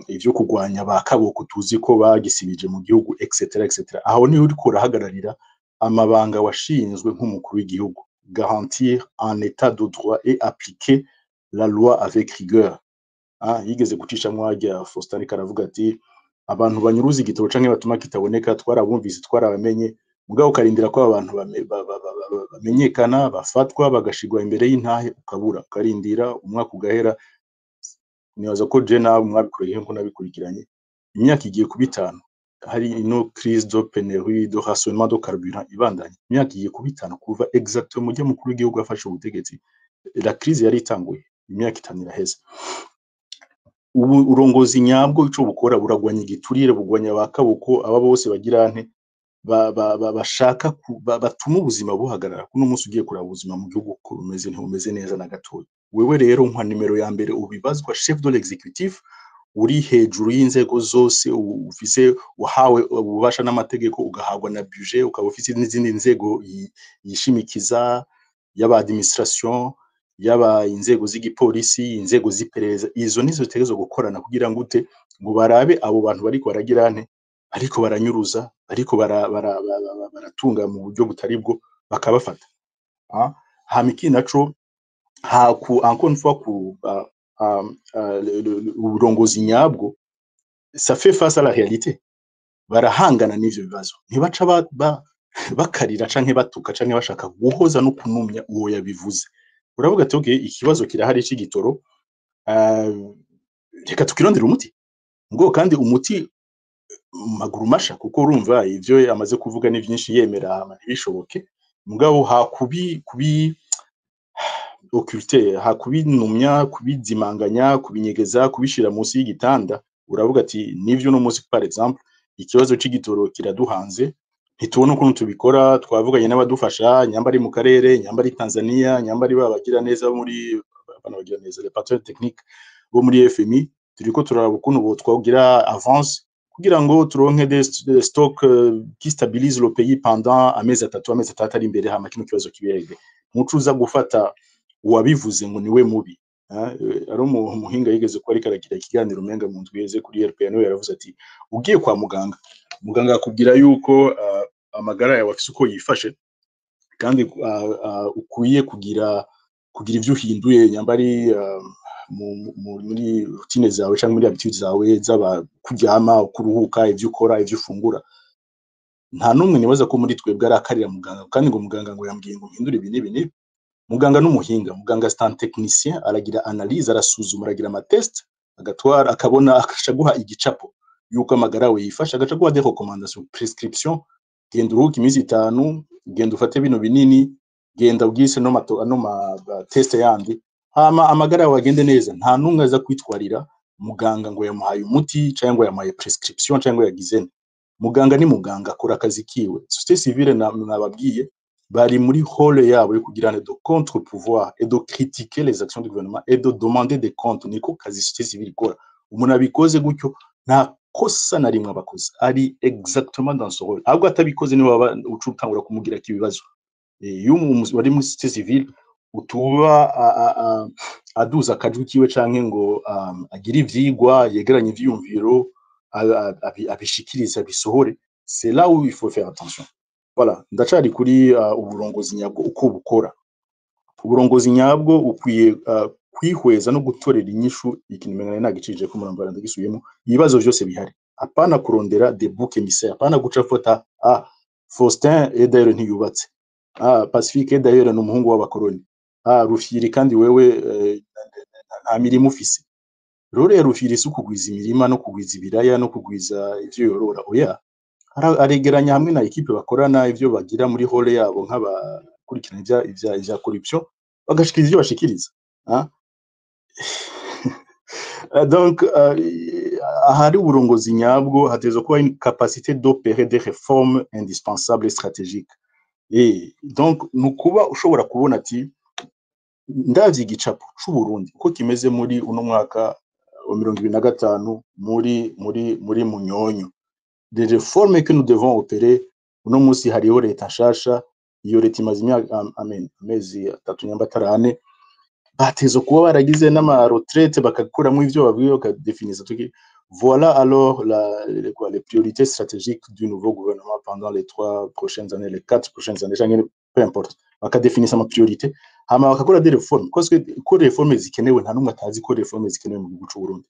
A: ivyo kugwanya bakaboko tuzi ko bagisibije mu gihugu etc. Aho ni uri kurahagararira amabanga washinzwe nk'umukuru w'igihugu, garantir un état de droit et appliquer la loi avec rigueur. Yigeze gucisha mwajya Faustin karavuga ati abantu banyuruza igitoro canke batuma kitaboneka twarabumvise twarabamenye mugabo karindira ko abantu bamenyekana bafatwa bagashigwa imbere y'intahe ukabura karindira umwaka ugahera. Nibaza ko je nawe mwabikuriye nko nabikurikiranye imyaka igiye kubitana hari ino crise de pénurie de rationnement de carburant ibandanye imyaka igiye kubitana kuva exactement mujye mukuru w'igihugu afashe ubutegetsi. La crise yari itanguye imyaka 5 iraheze. Ubu urongozi nyabwo ico bukora buragwanya igiturire bugwanya bakaboko aba bose bagira nte bashaka batuma ubuzima buhagarara. Kuno munsi ugiye kuraba ubuzima mu gihugu ko bumeze neza na gatoya. Wewe rero nka nimero ya mbere ubibazwa chef de l'exécutif uri hejuru y'inzego zose ufise wahawe ububasha n'amategeko ugahabwa na budget ukaba ufise n'izindi nzego yishimikiza yaba administration yaba inzego z'igipolisi inzego z'iperereza. Izo nizo zitegezo gukorana kugira ngo ute ngo barabe abo bantu bariko baragira nte ariko baranyuruza ariko baratunga mu buryo butari bwo bakabafata. Hamiki naco encore une fois uburongozi nyabwo ça fait face à la réalité. Barahangana n'ivyo bibazo ntibaca bakarira canke batuka canke bashaka guhoza no kunumya uwo yabivuze. Uravuga ati okay ikibazo kirahari c'igitoro reka tukirondera umuti ngo kandi umuti maguru masha kuko urumva ivyo amaze kuvuga ni byinshi yemera ntibishoboke mugabo kubi occulter hakubinumya kubizimanganya kubinyegeza kubishira munsi y'igitanda. Uravuga ati nivyo no munsi par exemple ikibazo c'igitoro kiraduhanze ntitubona ukuntu tubikora. Twavuganye n'abadufasha nyambari mu karere nyambari Tanzania nyambari babagira neza muri bagira neza les partenaires techniques bo muri FMI turiko turaraba ukuntu bo twagira avance kugira ngo turonke des stocks qui stabilisent le pays pendant amezi 3 ari imbere hama kino kibazo kibirege. Mucuza gufata uwabivuze ngo niwe mubi ari umuhinga yigeze ko ari karagira ikiganiro menga mu ndweze kuri RPN yaravuze ati ugiye kwa muganga yakubwira yuko amagara yawe afise uko yifashe kandi ukwiye kugira ivyo uhinduye nyambari muri routine zawe cyangwa muri habitudes zawe zaba kuryama kuruhuka ivyo ukora ivyo ufungura nta numwe nibaza ko muri twebwe arakarira muganga kandi ngo muganga ngo yambwiye ngo mpindure ibi n'ibi muganga n'umuhinga muganga c'est un technicien aragira analyse arasuzuma aragira ama test agatwara akabona akashaguha igicapo yuko amagara we yifasha agaca guha des recommandations prescription genda uruhuka iminsi 5 genda ufate bino binini genda ubwise no ma test yandi hama amagara yawe agende neza nta numwe aza kwitwarira muganga ngo yamuhaye umuti cyangwa yamuhaye prescription cyangwa yagizene muganga ni muganga akora akazi kiwe société civile nababwiye bari muri rôle yabo yo kugirana de contre-pouvoir et de critiquer les actions du gouvernement et de demander des comptes niko kazi société civile ikora umuntu abikoze gutyo nta kosa na rimwe abakoze ari exactement dans ce rôle ahubwo atabikoze ni waba ucutangura kumugira kibibazo iyo umuntu wari muri société civile utuba aduza akajwi kiwe canke ngo agira ivyigwa yegeranye ivyumviro abishikiriza bisohore c'est là où il faut faire attention voilà ndacari kuri uburongozi nyabwo uko bukora uburongozi nyabwo ukwiye kwihweza no gutorera inyishu ikinimengana nagicije ko murambara ndagisubiyemo ibibazo byose bihari apana kurondera des boucs émissaires apana guca fota Faustin d'ailleurs ntiyubatse Pacifique d'ailleurs n'umuhungu w'abakoroni Rufyiri kandi wewe nta mirimo ufise rero Rufyiri si kugwiza imirima no kugwiza ibiraya no kugwiza ivyo yorora oya aregeranya hamwe na equipe bakorana ivyo bagira muri hole yabo nk'abakurikirana ivya corruption bagashikiriza ivyo bashikiriza donc ahari uburongozi nyabwo hatezo kuba une capacité d'opérer des réformes indispensables et stratégiques et donc nukuba ushobora kubona ati ndavye igicapo c'u Burundi uko kimeze muri uno mwaka wa 2025 muri munyonyo des réformes que nous devons opérer uno musi hariho leta nshasha iyo leta imaze amezi 3 nyambatarane batezo kuba baragize n'ama retraite bakakuramo ivyo babwiye bakadefiniza tuki voilà alors les priorités stratégiques du nouveau gouvernement pendant les 3 prochaines années les 4 prochaines années peu importe bakadefinisa ama priorité hama bakakora des réformes parce que ko réformes zikenewe nta numwe atazi ko réformes zikenewe mu gihugu c'u Burundi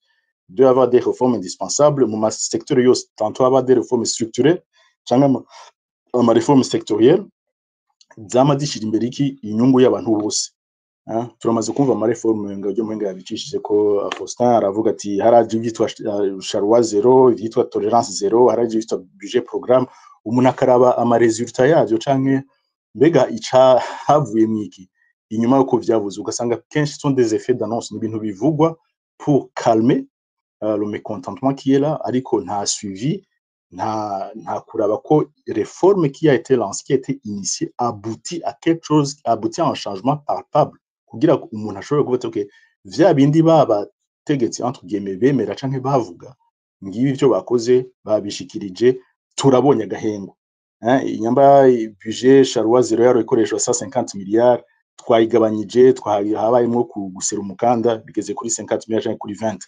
A: de avoir des réformes indispensables mu secteur yose tantôt avoir des réformes structurelles cyangwa ama réformes sectorielles zama dishira imbere iki inyungu y'abantu bose turamaze kumva ama réforme ngajyo mwenga yabicishije ko Faustin aravuga ati haraje byitwa Charwa 0 byitwa Tolérance 0 haraje byitwa budget programme umuntu akaraba ama resultats yavyo canke mbega ica havuye mwiki inyuma yuko vyavuze ugasanga kenshi sont des effets d'annonce n'ibintu bivugwa pour calmer le mécontentement qui est là ariko nta suivi nta kuraba ko réforme qui a été lancée qui a été initiée aboutit à quelque chose aboutit à un changement palpable kugira umuntu ashobora kuvuga okay vya bindi baba tegetse entre guillemets bemera canke bavuga ngibi byo bakoze babishikirije turabonye agahengo inyamba budget Charwa 0 yaro ikoreshwa 150 miliyari twayigabanyije habayemo gusera umukanda bigeze kuri 50 miliyari canke kuri 20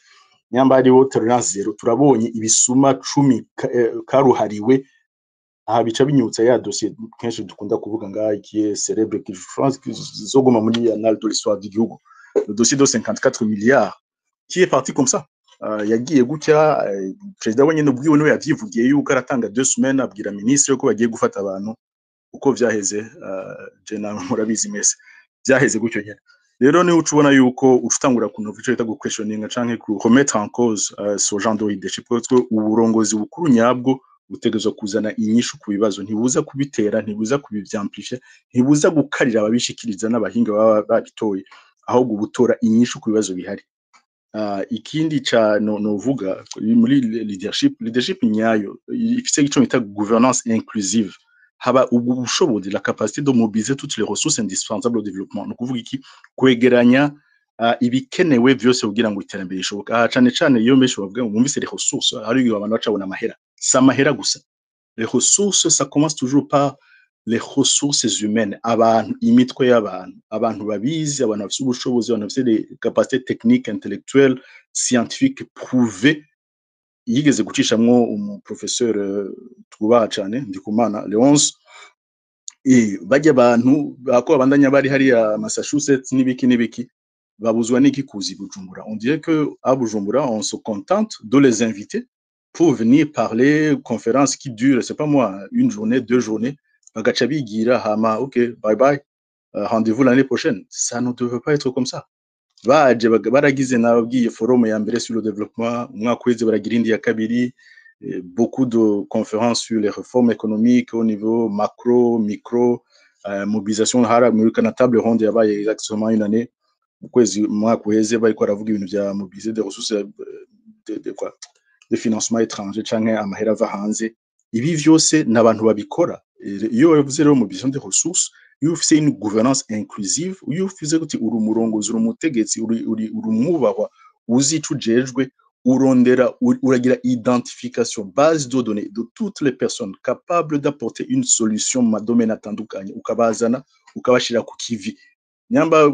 A: nyamba hariho Tolérance 0 turabonye ibisuma 10 karuhariwe aha bica binyutsa ya dossier kenshi dukunda kuvuga ngaha ikiye célèbre qui France zogoma muri annales de l'histoire du gihugu le dossier de 54 milliards qui est parti comme ça yagiye gutya president wenyine ubwiwe no yavyivugiye yuko aratanga 2 semaines abwira ministre ko bagiye gufata abantu uko vyaheze jena murabizi mese vyaheze gutyo nyene rero ni ucubona yuko ucutangura kunova ico yita questioning canke ku remettre en cause ce genre de leadership parce que uburongozi bukuru nyabwo utegezwa kuzana inyishu ku bibazo ntibuza kubitera ntibuza kubivyamplifier ntibuza gukarira ababishikiriza n'abahinga baba babitoye ahubwo gutora inyishu ku bibazo bihari ikindi ca novuga muri leadership nyayo ifise ico bita gouvernance inclusive haba ubushobozi la capacité de mobiliser toutes les ressources indispensables au développement no kuvuga iki kwegeranya ibikenewe byose kugira ngo iterambere rishoboka cane cane iyo mesho bavuga ngo mumvise les ressources ari yo abantu bacabona amahera samahera gusa les ressources ça commence toujours par les ressources humaines abantu imitwe y'abantu abantu babizi abantu bafite ubushobozi abantu bafite des capacités techniques intellectuelles scientifiques prouvées yigeze gucishamwo umuprofesseur twubaha cyane Ndikumana Leonce bajya abantu bako abandanya bari hari ya Massachusetts n'ibiki babuzwa n'iki kuzi Bujumbura. On dirait que à Bujumbura on se contente de les inviter pour venir parler, conférence qui dure, c'est pas moi, une journée, 2 journées, bagaca bigira hama OK, bye bye, rendez-vous l'année prochaine. Ça ne devait pas être comme ça. Baje baragize nababwiye forum ya mbere sur le développement, umwaka weze baragira indi ya kabiri, beaucoup de conférences sur les réformes économiques au niveau macro, micro, mobilisation hara muri kana table ronde yabaye exactement une année. Ukwezi mwaka weze bariko aravuga ibintu bya mobiliser des ressources de financement étranger canke amahera ava hanze. Ibi vyose n'abantu babikora. Iyo yavuze rero mobilisation des ressources, iyo ufise une gouvernance inclusive, iyo ufise guti uri umurongozi, uri umutegetsi, uri umwubahwa, uzica ujejwe, urondera uragira identification, base de données de toutes les personnes capables d'apporter une solution mu domaine atandukanye, ukabazana ukabashira ku kivi. Nyamba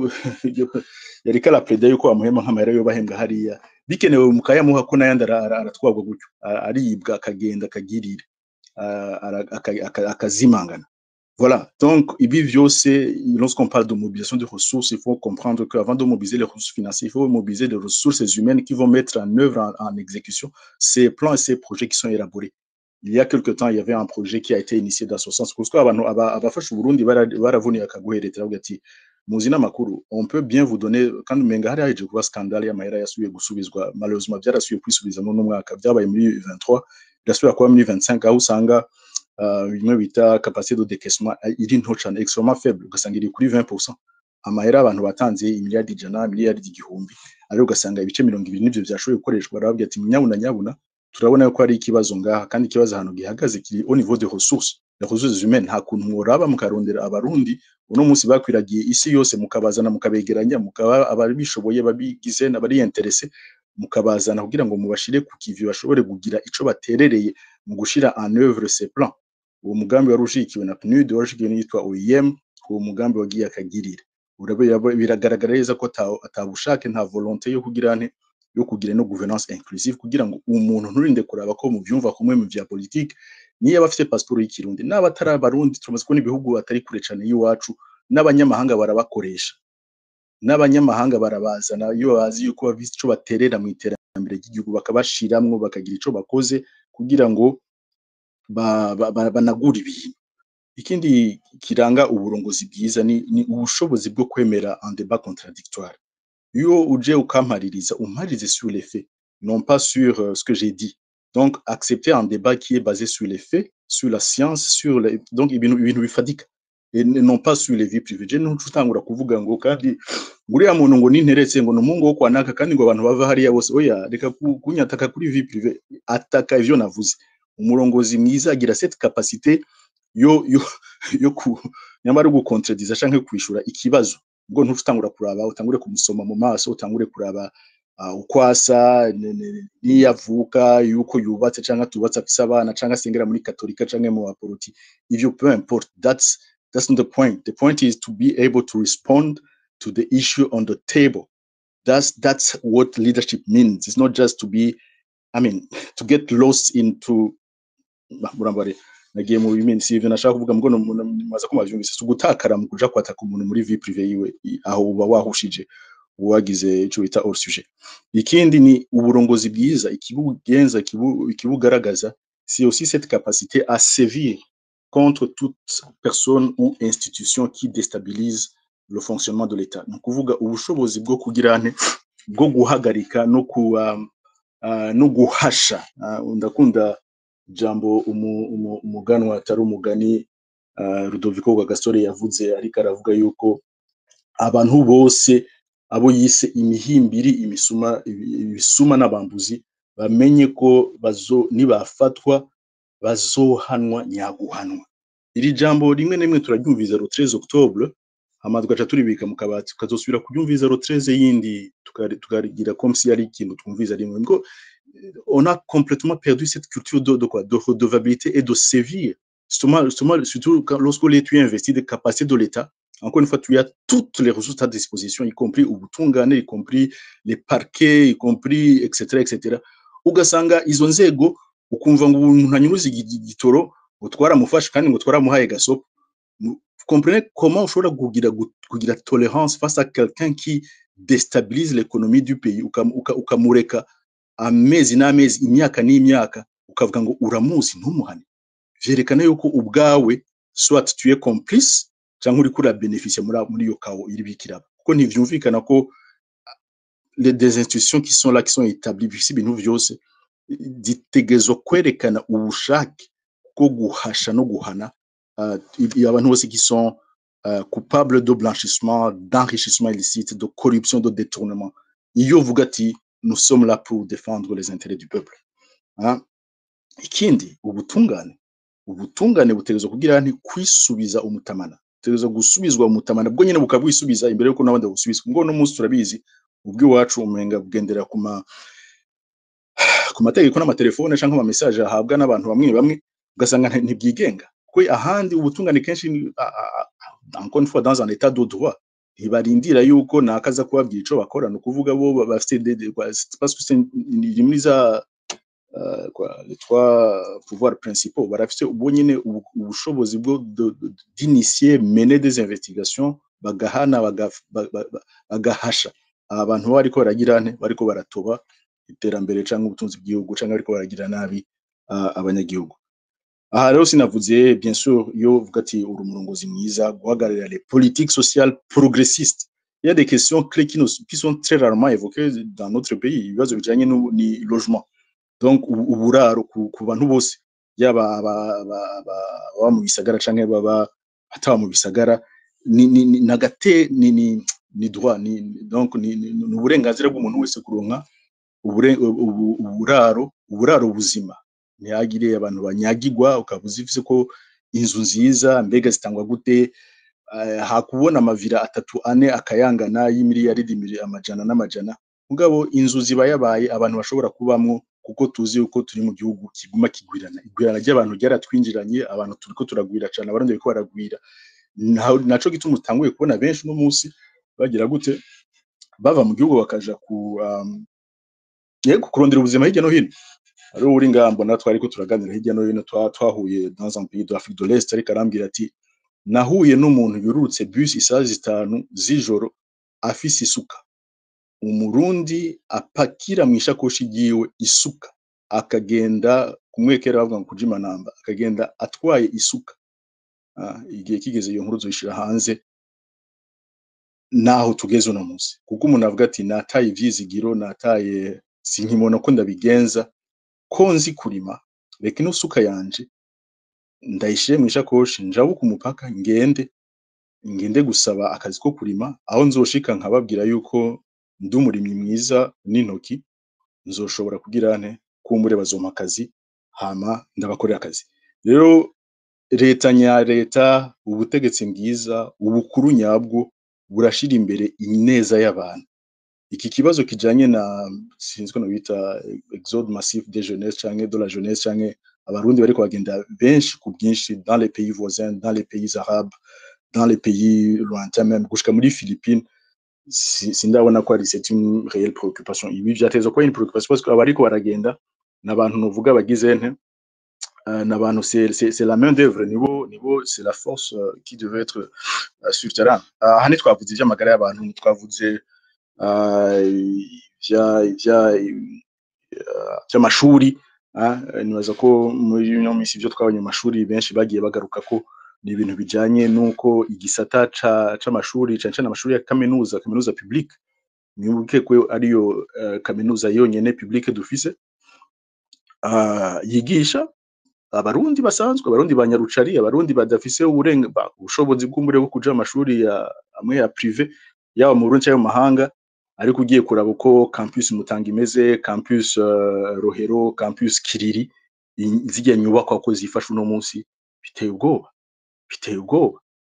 A: yarika la pleda yuko amuhema nk'amahera yo bahembwa hariya bikenewe mukayamuha ko nayandi aratwagwa gutyo aribwa akagenda akagirira akazimangana. Voilà, donc ibi vyose lorsqu'on parle de mobilisation de ressources, il faut comprendre qu'avant de mobiliser les ressources financières, il faut mobiliser les ressources humaines qui vont mettre en œuvre en exécution ces plans et ces projets qui sont élaborés. Il y a quelque temps, il y avait un projet qui a été initié dans ce sens. Parce que abafasha Burundi baravuni akaguheretera ugati muzina makuru, on peut bien vous donner quand menga hari aje kuba scandale y'amahera yasubiye gusubizwa, malheureusement byarasubiye kwisubizamo no mwaka byabaye muri 23 byasubiye kuba muri 25 aho usanga bimwe bita capacité de décaissement iri nto cyane extrêmement faible, ugasanga iri kuri 20%. Amahera abantu batanze imiliyardi ijana, miliyardi igihumbi, ari ugasanga ibice 20 nivyo byashoboye gukoreshwa. Barababwiye ati nyabuna turabona ko ari ikibazo ngaha, kandi ikibazo hano gihagaze kiri au niveau des ressources, les ressources humaines. Nta kuntu mworaba mukarondera abarundi uno munsi bakwiragiye isi yose mukabazana mukabegeranya, mukaba ababishoboye babigize n'abari intéressé mukabazana kugira ngo mubashire ku kivi bashobore kugira ico baterereye mu gushira en œuvre ces plans. Uwo mugambi warushikiwe na PNUD, warushikiwe n'itwa OIM, uwo mugambi wagiye akagirira. Biragaragara neza ko atabushake nta volonté yo kugira no gouvernance inclusive, kugira ngo umuntu nturinde kuraba ko mu byumva kumwe mu vya politique niyo bafite passport y'ikirundi n'abatari abarundi. Tumaze kubona ibihugu atari kure cyane y'iwacu, n'abanyamahanga barabakoresha, n'abanyamahanga barabazana iyo bazi yuko bafite ico baterera mu iterambere ry'igihugu, bakabashiramwo bakagira ico bakoze kugira ngo banagura ibintu. Ikindi kiranga uburongozi bwiza ni ubushobozi bwo kwemera un débat contradictoire. Iyo uje ukampaririza umparirize sur les faits, non pas sur ce que j'ai dit. Donc accepter un débat qui est basé sur les faits, sur la science, sur les donc ibintu bifadika, et non pas sur les vies privées. Je n'utangura kuvuga ngo kandi nguriya muntu ngo ninteretse ngo numungo wo kwanaka kandi ngo abantu bava hariya bose oya reka kunyataka kuri vie privée, ataka ivyo navuze. Umurongozi mwiza agira cette capacité yo nyamara gukontrediza canke kwishura ikibazo, ubwo ntutangura kuraba, utangure kumusoma mu maso, utangure kuraba ukwasa niyavuka, yuko yubatse canke atubatse afise abana canke asengera muri katolika canke mu baporoti. Ivyo peu importe, that's not the point. The point is to be able to respond to the issue on the table. That's what leadership means. It's not just to be, to get lost into nagiye mu bimene si ivyo nashaka kuvuga, mbwo maze ko mavyumvise gutakara mu kuja kwataka umuntu muri vie privée yiwe, aho uba wahushije uwagize ico bita hors sujet. Ikindi ni uburongozi bwiza, ikibugenza ikibugaragaza, c'est aussi cette capacité à sévir contre toute personne ou institution qui déstabilise le fonctionnement de l'État. Donc kuvuga ubushobozi bwo kugira bwo guhagarika no guhasha. Ndakunda jambo umuganwa atari umugani Rudoviko Rwagasore yavuze, ariko aravuga yuko abantu bose abo yise imihimbiri, ibisuma n'abambuzi bamenye ko nibafatwa bazohanwa nyaguhanwa. Iri jambo rimwe nemwe turaryumviza le 13 octobre, hama tugaca turibika mu kabati, tukazosubira kuryumviza le 13 yindi tukarigira comme si ari ikintu twumviza rimwe. Ngo on a complètement perdu cette culture de redevabilité et de sévir. Surtout lorsque l'État investit des capacités de l'État. Encore une fois, tu as toutes les ressources à disposition, y compris Ubutungane, y compris les parquets, y compris etc. ugasanga izo nzego ukumva ngo umuntu anyuruza igitoro utwara mufasha kandi ngo twaramuhaye gasopo. Vous comprenez comment ushobora kugira tolérance face à quelqu'un qui déstabilise l'économie du pays, ukamureka amezi n'amezi, imyaka n'imyaka, ukavuga ngo uramuzi ntumuhane. Vyerekana yuko ubwawe soit tu es complice cyangwa uri kura bénéficier muri yo kawo iri bikiraba, kuko ntivyumvikana ko des institutions qui sont là, qui sont établies bisi bintu vyose ditegezo kwerekana ubushake bwo guhasha no guhana abantu bose qui sont coupables de blanchissement, d'enrichissement illicite, de corruption, de détournement. Iyo vuga ati nous sommes là pour défendre les intérêts du peuple. Ikindi ubutungane butegezo kugira nti kwisubiza umutamana, butegezo gusubizwa umutamana bwo nyene bukabwisubiza imbere yuko nabandi busubizwa. Ngo no munsi turabizi ubwo iwacu umenga bugendera ku mategeko n'amatelefone canke ama message ahabwa n'abantu bamwe ugasanga ntibyigenga. Kwe ahandi ubutungane kenshi encore une fois dans un état de droit ntibarindira yuko nakaza kubabwira ico bakora, no kuvuga bo bafite parce que c'est muri za les trois pouvoirs principaux barafite ubwo nyene ubushobozi bwo d'initier, mener des investigations, bagahana bagahasha abantu bariko baragirane, bariko baratoba iterambere canke ubutunzi bw'igihugu canke bariko baragira nabi abanyagihugu. Aha rero sinavuze bien sûr yo vuga ati urumurongozi mwiza guhagararira les politiques sociales progressistes. Il y a des questions clés qui sont très rarement évoquées dans notre pays, ibibazo bijanye ni logement. Donc uburaro ku bantu bose, yaba aba mu bisagara canke baba ataba mu bisagara, ni nagate ni droit, donc ni uburenganzira bw'umuntu wese kuronka uburaro buzima. Ntihagire abantu banyagirwa ukavuza ifise ko inzu nziza mbega zitangwa gute, hakubona amavira 3-4 akayangana y'imiliyaridi amajana n'amajana, mugabo inzu ziba yabaye abantu bashobora kubamwo, kuko tuzi uko turi mu gihugu kiguma kigwirana ry'abantu ryaratwinjiranye, abantu turiko turagwira cyane, abarundi bariko baragwira. Naco gituma utanguye kubona benshi no munsi bagira gute bava mu gihugu bakaja kurondera ubuzima hirya no hino. Ari uri ngambo natwe ariko turaganira hirya no hino, twahuye dans un pays de l'Afrique de l'Est, ariko arambwira ati nahuye n'umuntu yurutse bus isaha 5 z'ijoro afise isuka. Umurundi apakira mwishakoshi giwe isuka, akagenda kumwekera bavuga ngo kujima namba, akagenda atwaye isuka. Igihe kigeze iyo nkuru zoyishira hanze, naho tugeze no munsi, kuko umuntu avuga ati nataye ivyizigiro, nataye sinkimona ko ndabigenza, ko nzi kurima, reka ino suka yanje ndayishire mwishakoshi njabuka umupaka ngende gusaba akazi ko kurima, aho nzoshika nkababwira yuko ndi umurimyi mwiza n'intoki, nzoshobora kugira nte kumbure bazoma akazi hama ndabakorera akazi. Rero leta ubutegetsi bwiza, ubukuru nyabwo burashira imbere ineza y'abantu. Iki kibazo kijanye na sinzwe no bita exode massif des jeunesses canke de la jeunesse canke abarundi bariko bagenda benshi ku bwinshi dans les pays voisins, dans les pays arabes, dans les pays lointains, même gushika muri Philippines, sindabona ko ari c'est une réelle préoccupation. Ibi vyateza ko une préoccupation parce que abariko baragenda n'abantu novuga bagize nte n'abantu c'est la main d'œuvre, nibo c'est la force qui devait être sur terrain. Hani twavuze ivy'amagara y'abantu, twavuze by'amashuri, nibaza ko muri no misi byo twabanye amashuri benshi bagiye bagaruka ko ni ibintu bijanye nuko igisata c'amashuri cyane amashuri ya kaminuza publique, nibuke ko ariyo kaminuza yonyene publique dufise yigisha abarundi basanzwe, abarundi banyarucari, abarundi badafise ubushobozi bw'umure bwo kuja amashuri ya amwe ya privé yaba mu Burundi cyangwa mu mahanga. Ariko ugiye kuraba uko campus Mutanga imeze, campus Rohero, campus Kiriri, zijya nyubakwa ko zifasha no munsi, biteye ubwoba.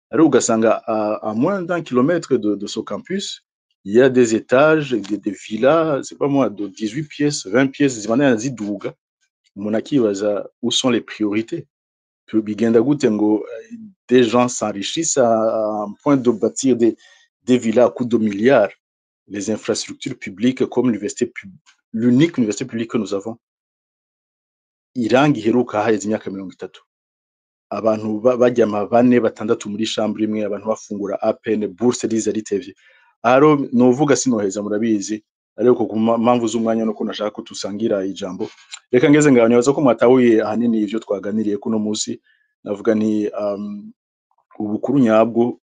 A: Ari ugasanga à moins d'un kilomètre de ce campus, il y a des étages, des villas, c'est pas moi, de 18 pièces, 20 pièces, zibana ziduga. Umuntu akibaza où sont les priorités. Bigenda gute ngo des gens s'enrichissent à un point de bâtir des villas à coût de milliards. Les infrastructures publiques comme l'université l'unique université publique que nous avons irangi iheruka haheze imyaka 30 abantu bajyama 4 batandatu muri chambre imwe abantu bafungura APN bourse riza ritevye aro novuga sinoheza murabizi ariko ku mpamvu z'umwanya no kunashaka kutusangira ijambo reka ngeze ngabanya bazo ko mwatahuye ahanini ivyo twaganiriye kuno munsi navuga ni ubukuru nyabwo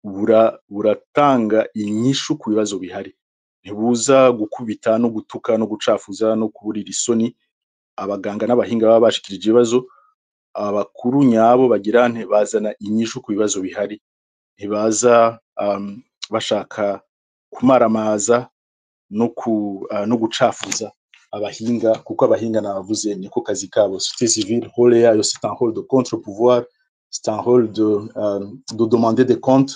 A: buratanga inyishu ku bibazo bihari ntibuza gukubita no gutuka no gucafuza no kuburira isoni abaganga n'abahinga baba bashikirije ibibazo abakuru nyabo bagira nte bazana inyishu ku bibazo bihari ntibaza bashaka kumaramaza no gucafuza abahinga kuko abahinga nabavuze niko kazi kabo société civile rôle yayo c'est un rôle de contre-pouvoir c'est un rôle de demander des comptes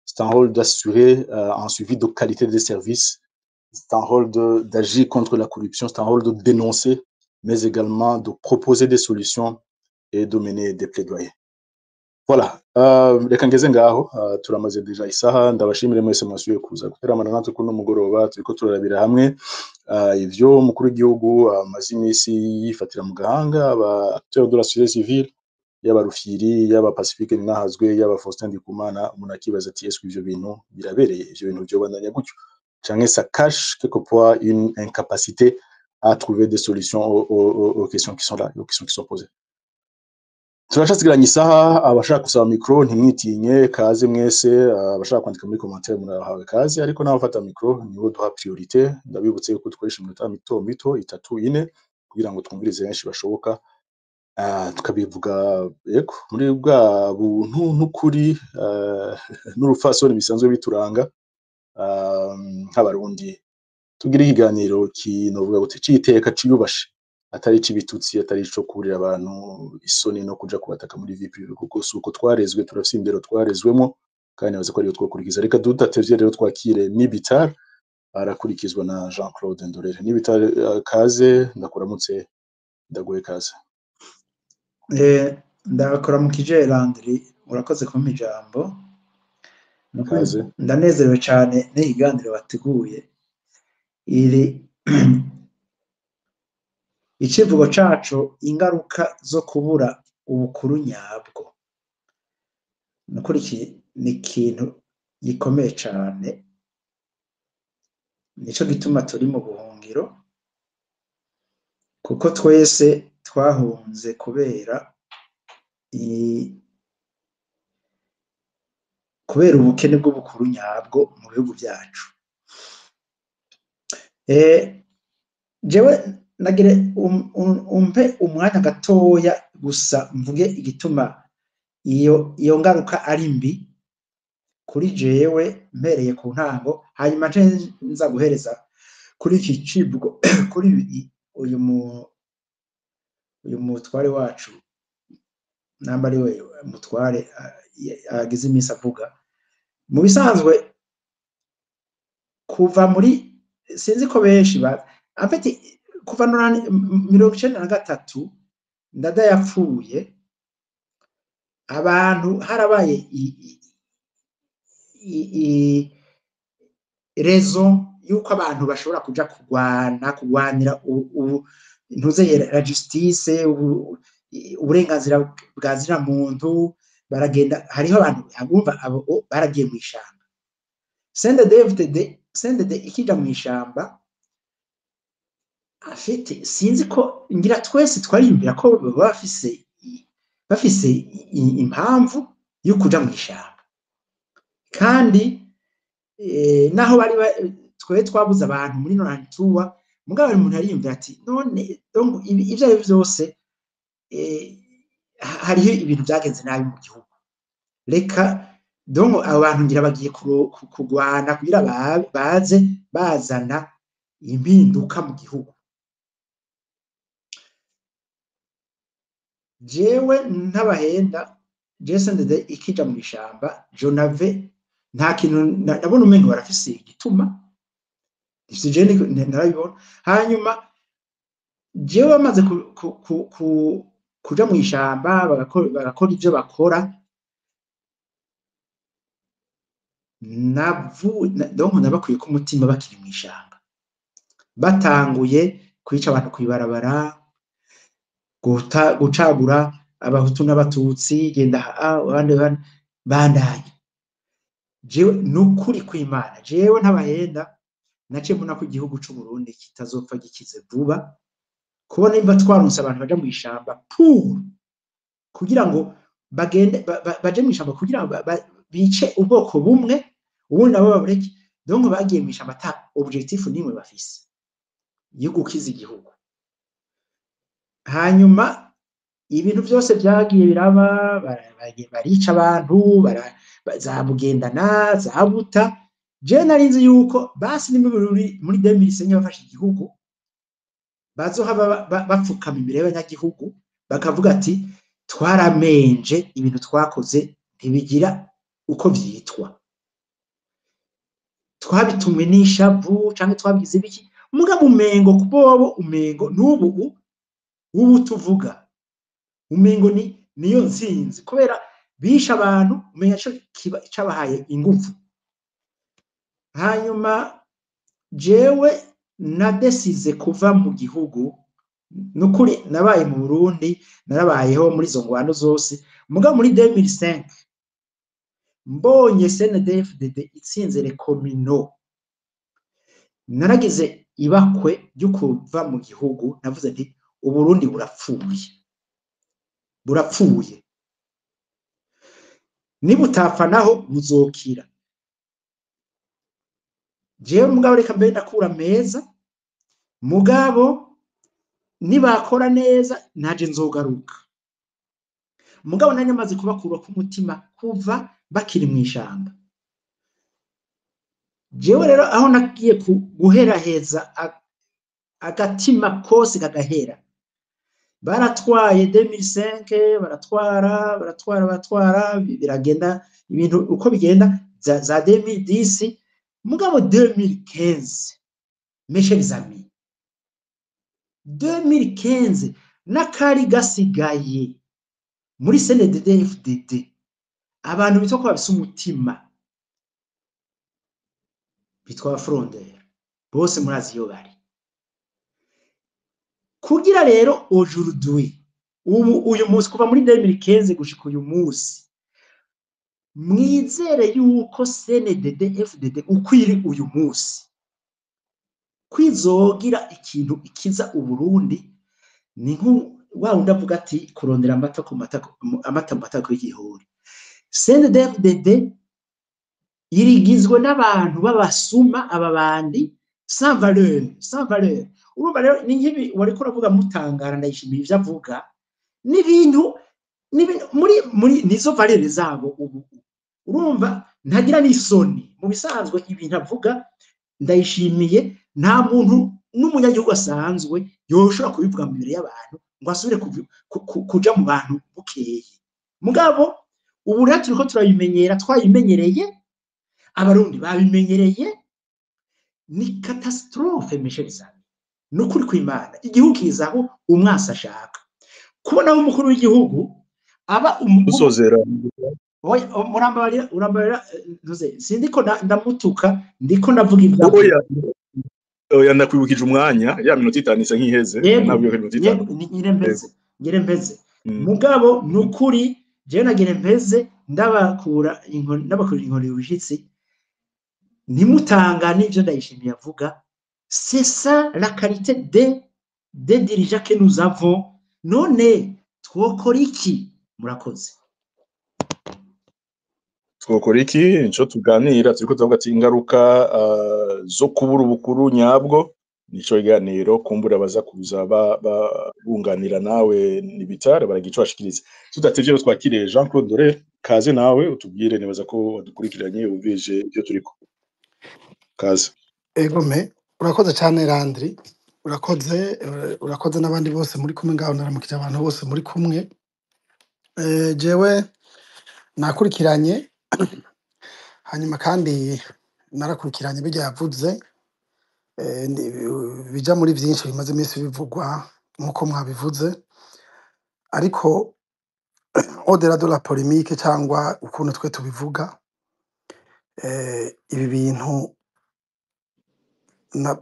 A: c'est un rôle d'assurer un suivi de qualité des services c'est un rôle d'agir contre la corruption c'est un rôle de dénoncer mais également de proposer des solutions et de mener des plaidoyers. Voilà, reka ngeze ngaho turamaze deja isaha ndabashimire mwese mwasubiye kuza guteramana natwe kuno mugoroba turiko turarabira hamwe ivyo mukuru w'igihugu amaze imisi yifatira mu gahanga aba acteurs de la société civile yaba Rufyiri yaba Pacifique Ninahazwe yaba Faustin Ndikumana umuntu akibaza ati est-ce que ivyo bintu birabereye ivyo bintu byo bandanya gutyo canke ça cache quelque part une incapacité à trouver des solutions aux questions qui sont là, aux questions qui sont posées. Turashasigaranye isaha abashaka kusaba micro ntimwitinye kaze mwese abashaka kwandika muri commentaire murahawe kaze ariko n'abafata micro nibo duha priorité ndabibutse yuko dukoresha iminota mito 3-4 kugira ngo twumvirize benshi bashoboka tukabivuga yego muri bwa buntu n'ukuri n'urufasoni bisanzwe bituranga nk'abarundi tugira ikiganiro kinovuga gute citeka ciyubashe atari cibitutsi atari ico kurira abantu isoni no kuja kubataka muri vie privée kuko suko twarezwe turafise indero twarezwemo kandi nabaze ko ariyo twokurikiza reka dudatevye rero twakire Nibitar arakurikizwa na Jean-Claude Ndorere Nibitar kaze ndakuramutse ndagoye kaze
D: ndakora mu kije Landry urakoze kumpa ijambo ndanezerewe cyane n'ikiganiro bateguye iri icivugo cacu ingaruka zo kubura ubukuru nyabwo nukuri ni ikintu gikomeye cyane nico gituma turi mu buhungiro kuko twese twahunze kubera ubukene bw'ubukuru nyabwo mu bihugu byacu jewe nagire umpe umwanya gatoya gusa mvuge igituma iyo ngaruka ari mbi kuri jewe mpereye ku ntango hanyuma nza guhereza kuri iki civugo kuri uyu mutware wacu namba ari we mutware agize iminsi avuga mu bisanzwe kuva muri sinzi ko benshi afite kuva 1993 ndada yapfuye abantu harabaye rezo yuko abantu bashobora kuja kugwanira ntuze la justice uburenganzira bwazira muntu baragenda hariho abantu abumva abo baragiye mu ishamba sende ikija mu ishamba afite sinzi ko ngira twese twarimbira ko bafise impamvu yo kuja mu ishamba kandi naho bari twe twabuze abantu muri Norantuwa mugabo umuntu arimbira ati none ivyo ari byose hariho ibintu byagenze nabi mu gihugu reka donc abantu ngira bagiye kugwana kugira baze bazana impinduka mu gihugu jewe ntabahenda Jason Dede ikija mu ishamba Jonave nta kintu nabona umenye barafise igituma isijeni narabibona hanyuma jewe bamaze kuja mu ishamba bagakora ivyo bakora donc nabakwiye ku mutima bakiri mu ishamba batanguye kwica abantu kwibarabara, gucagura abahutu n'abatutsi, genda abandi bandanye. Jewe nukuri kw'Imana, jewe ntabahenda, naciye mbona ko igihugu c'u Burundi kitazopfa gikize vuba, kubona imba twaronse abantu baja mu ishamba kugira ngo bagende baje mu ishamba kugira ngo bice ubwoko bumwe, ubundi nabo babureke. Donc bagiye mu ishamba ata objectif nimwe bafise yo gukiza igihugu. Hanyuma ibintu byose byagiye biraba, barica abantu, zabugendana, zabuta. Je narinzi yuko basi muri 2005 bafashe igihugu bazohaba bapfukama imbere y'abanyagihugu bakavuga ati twaramenje ibintu twakoze ntibigira uko vyitwa, twabitumwe n'ishavu canke twabigize biki. Mugabo umengo kubobo, umengo n'ubu tuvuga umengo niyo nsinzi kubera bisha abantu, umenya cyo cabahaye ingufu. Hanyuma jewe nadesize kuva mu gihugu, nukuri nabaye mu Burundi, narabayeho muri zo ngwano zose. Mugabo muri 2005 mbonye CNDD-FDD itsinze rekomino, naragize ibakwe ryo kuva mu gihugu, navuze nti Uburundi burapfuye, nibutapfa naho buzokira. Jewe mugabo reka mbe ndakura meza, mugabo nibakora neza naje nzogaruka. Mugabo nanye maze kubakura ku mutima kuva bakiri mu ishamba. Jewe rero aho nagiye guheraheza agatima kose kagahera, baratwaye 2005, baratwara biragenda ibintu uko bigenda za 2010. Mugabo 2015 mes chers amis, 2015 nakari gasigaye muri CNDD-FDD abantu bitwa ko bafise umutima bitwa Frondeur, bose murazi yo bari. Kugira rero aujourd'hui uyu munsi kuva muri 2015 gushika uyu munsi mwizere yuko CNDD-FDD ukwiri uyu munsi kwizogira ikintu ikiza Uburundi, ni wa ndavuga ati kurondera amata ku mata kw'igihuri. CNDD-FDD irigizwe n'abantu babasuma, ababandi sans valeur. Urumva rero ni nkibi wari kuravuga mutangara, ndayishimiye ivyo avuga n'ibintu muri nizo valeur zabo. Ubu urumva ntagira n'isoni mu bisanzwe ibintu avuga. Ndayishimiye nta muntu n'umunyagihugu asanzwe yoshobora kubivuga mu mbere y'abantu ngo asubire kuja mu bantu bukeye. Mugabo ubu rero turiko turabimenyera, twayimenyereye, abarundi babimenyereye. Ni catastrophe mes chers amis, nukuri kw'Imana. Igihugu kizaho umwasi ashaka kubonaho umukuru w'igihugu aba
A: usozera
D: urambarira ntuze sindiko ndamutuka, ndiko ndavuga ibyo.
A: Oya ndakwibukije umwanya ya minota 5 isa nk'iheze, nabyo ko minota 5
D: ngire mpeze. Mugabo nukuri je nagire mpeze ndabakura inkoni y'ubishitsi, nimutanga n'ivyo Ndayishimiye avuga. C'est ça la qualité des dirigeants que nous avons. None twokora iki? Murakoze.
A: Twokora iki? Nico tuganira, turiko tuvuga ati ingaruka zo kubura ubukuru nyabwo. Nico iganiro kumbura baza kuza bunganira nawe nibitare baragico bashikiriza. Tudatevye twakire Jean Claude Dore, kaze nawe utubwire nibaza ko wadukurikiranye ubije ibyo turiko. Kaze.
E: Egome, urakoze cyane Landry, urakoze n'abandi bose muri kumwe ngaho, ndaramukije abantu bose muri kumwe. Jewe nakurikiranye hanyuma kandi narakurikiranye bijya yavuze, bija muri byinshi bimaze iminsi bivugwa nkuko mwabivuze, ariko au-delà de la polémique cyangwa ukuntu twe tubivuga, ibi bintu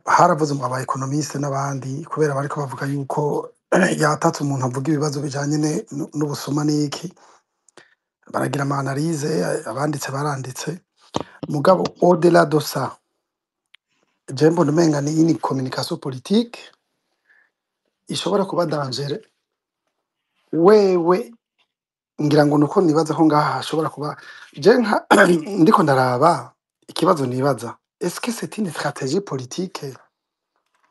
E: haravuze mu aba economiste n'abandi kubera bariko bavuga yuko yatatse umuntu avuga ibibazo bijanye n'ubusuma n'iki baragira ama analyse abanditse baranditse mugabo au-delà de ça je mbona umenga ni une communication politique ishobora kuba danger wewe ngira ngo nuko nibaza ko ngaha hashobora kuba je ndiko ndaraba ikibazo nibaza est-ce que c'est une stratégie politique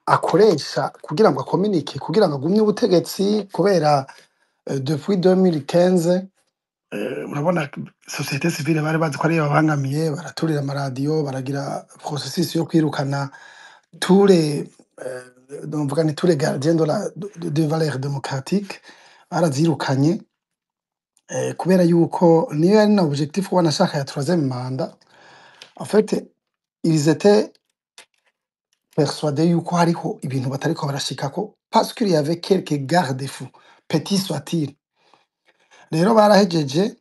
E: akoresha kugira ngo akominike kugira ngo agumye ubutegetsi kubera depuis 2015 urabona société civile bari bazi ko ari babangamiye baraturira amaradiyo baragira processus yo kwirukana tous les mvuga ni tous les gardiens de valeurs démocratiques barazirukanye kubera yuko niyo yari na objectif wanashaka ya troisième mandat en fait ils étaient persuadés yuko hariho ibintu batariko barashikako parce qu'il y avait quelques garde-fous petits soit-il rero barahejeje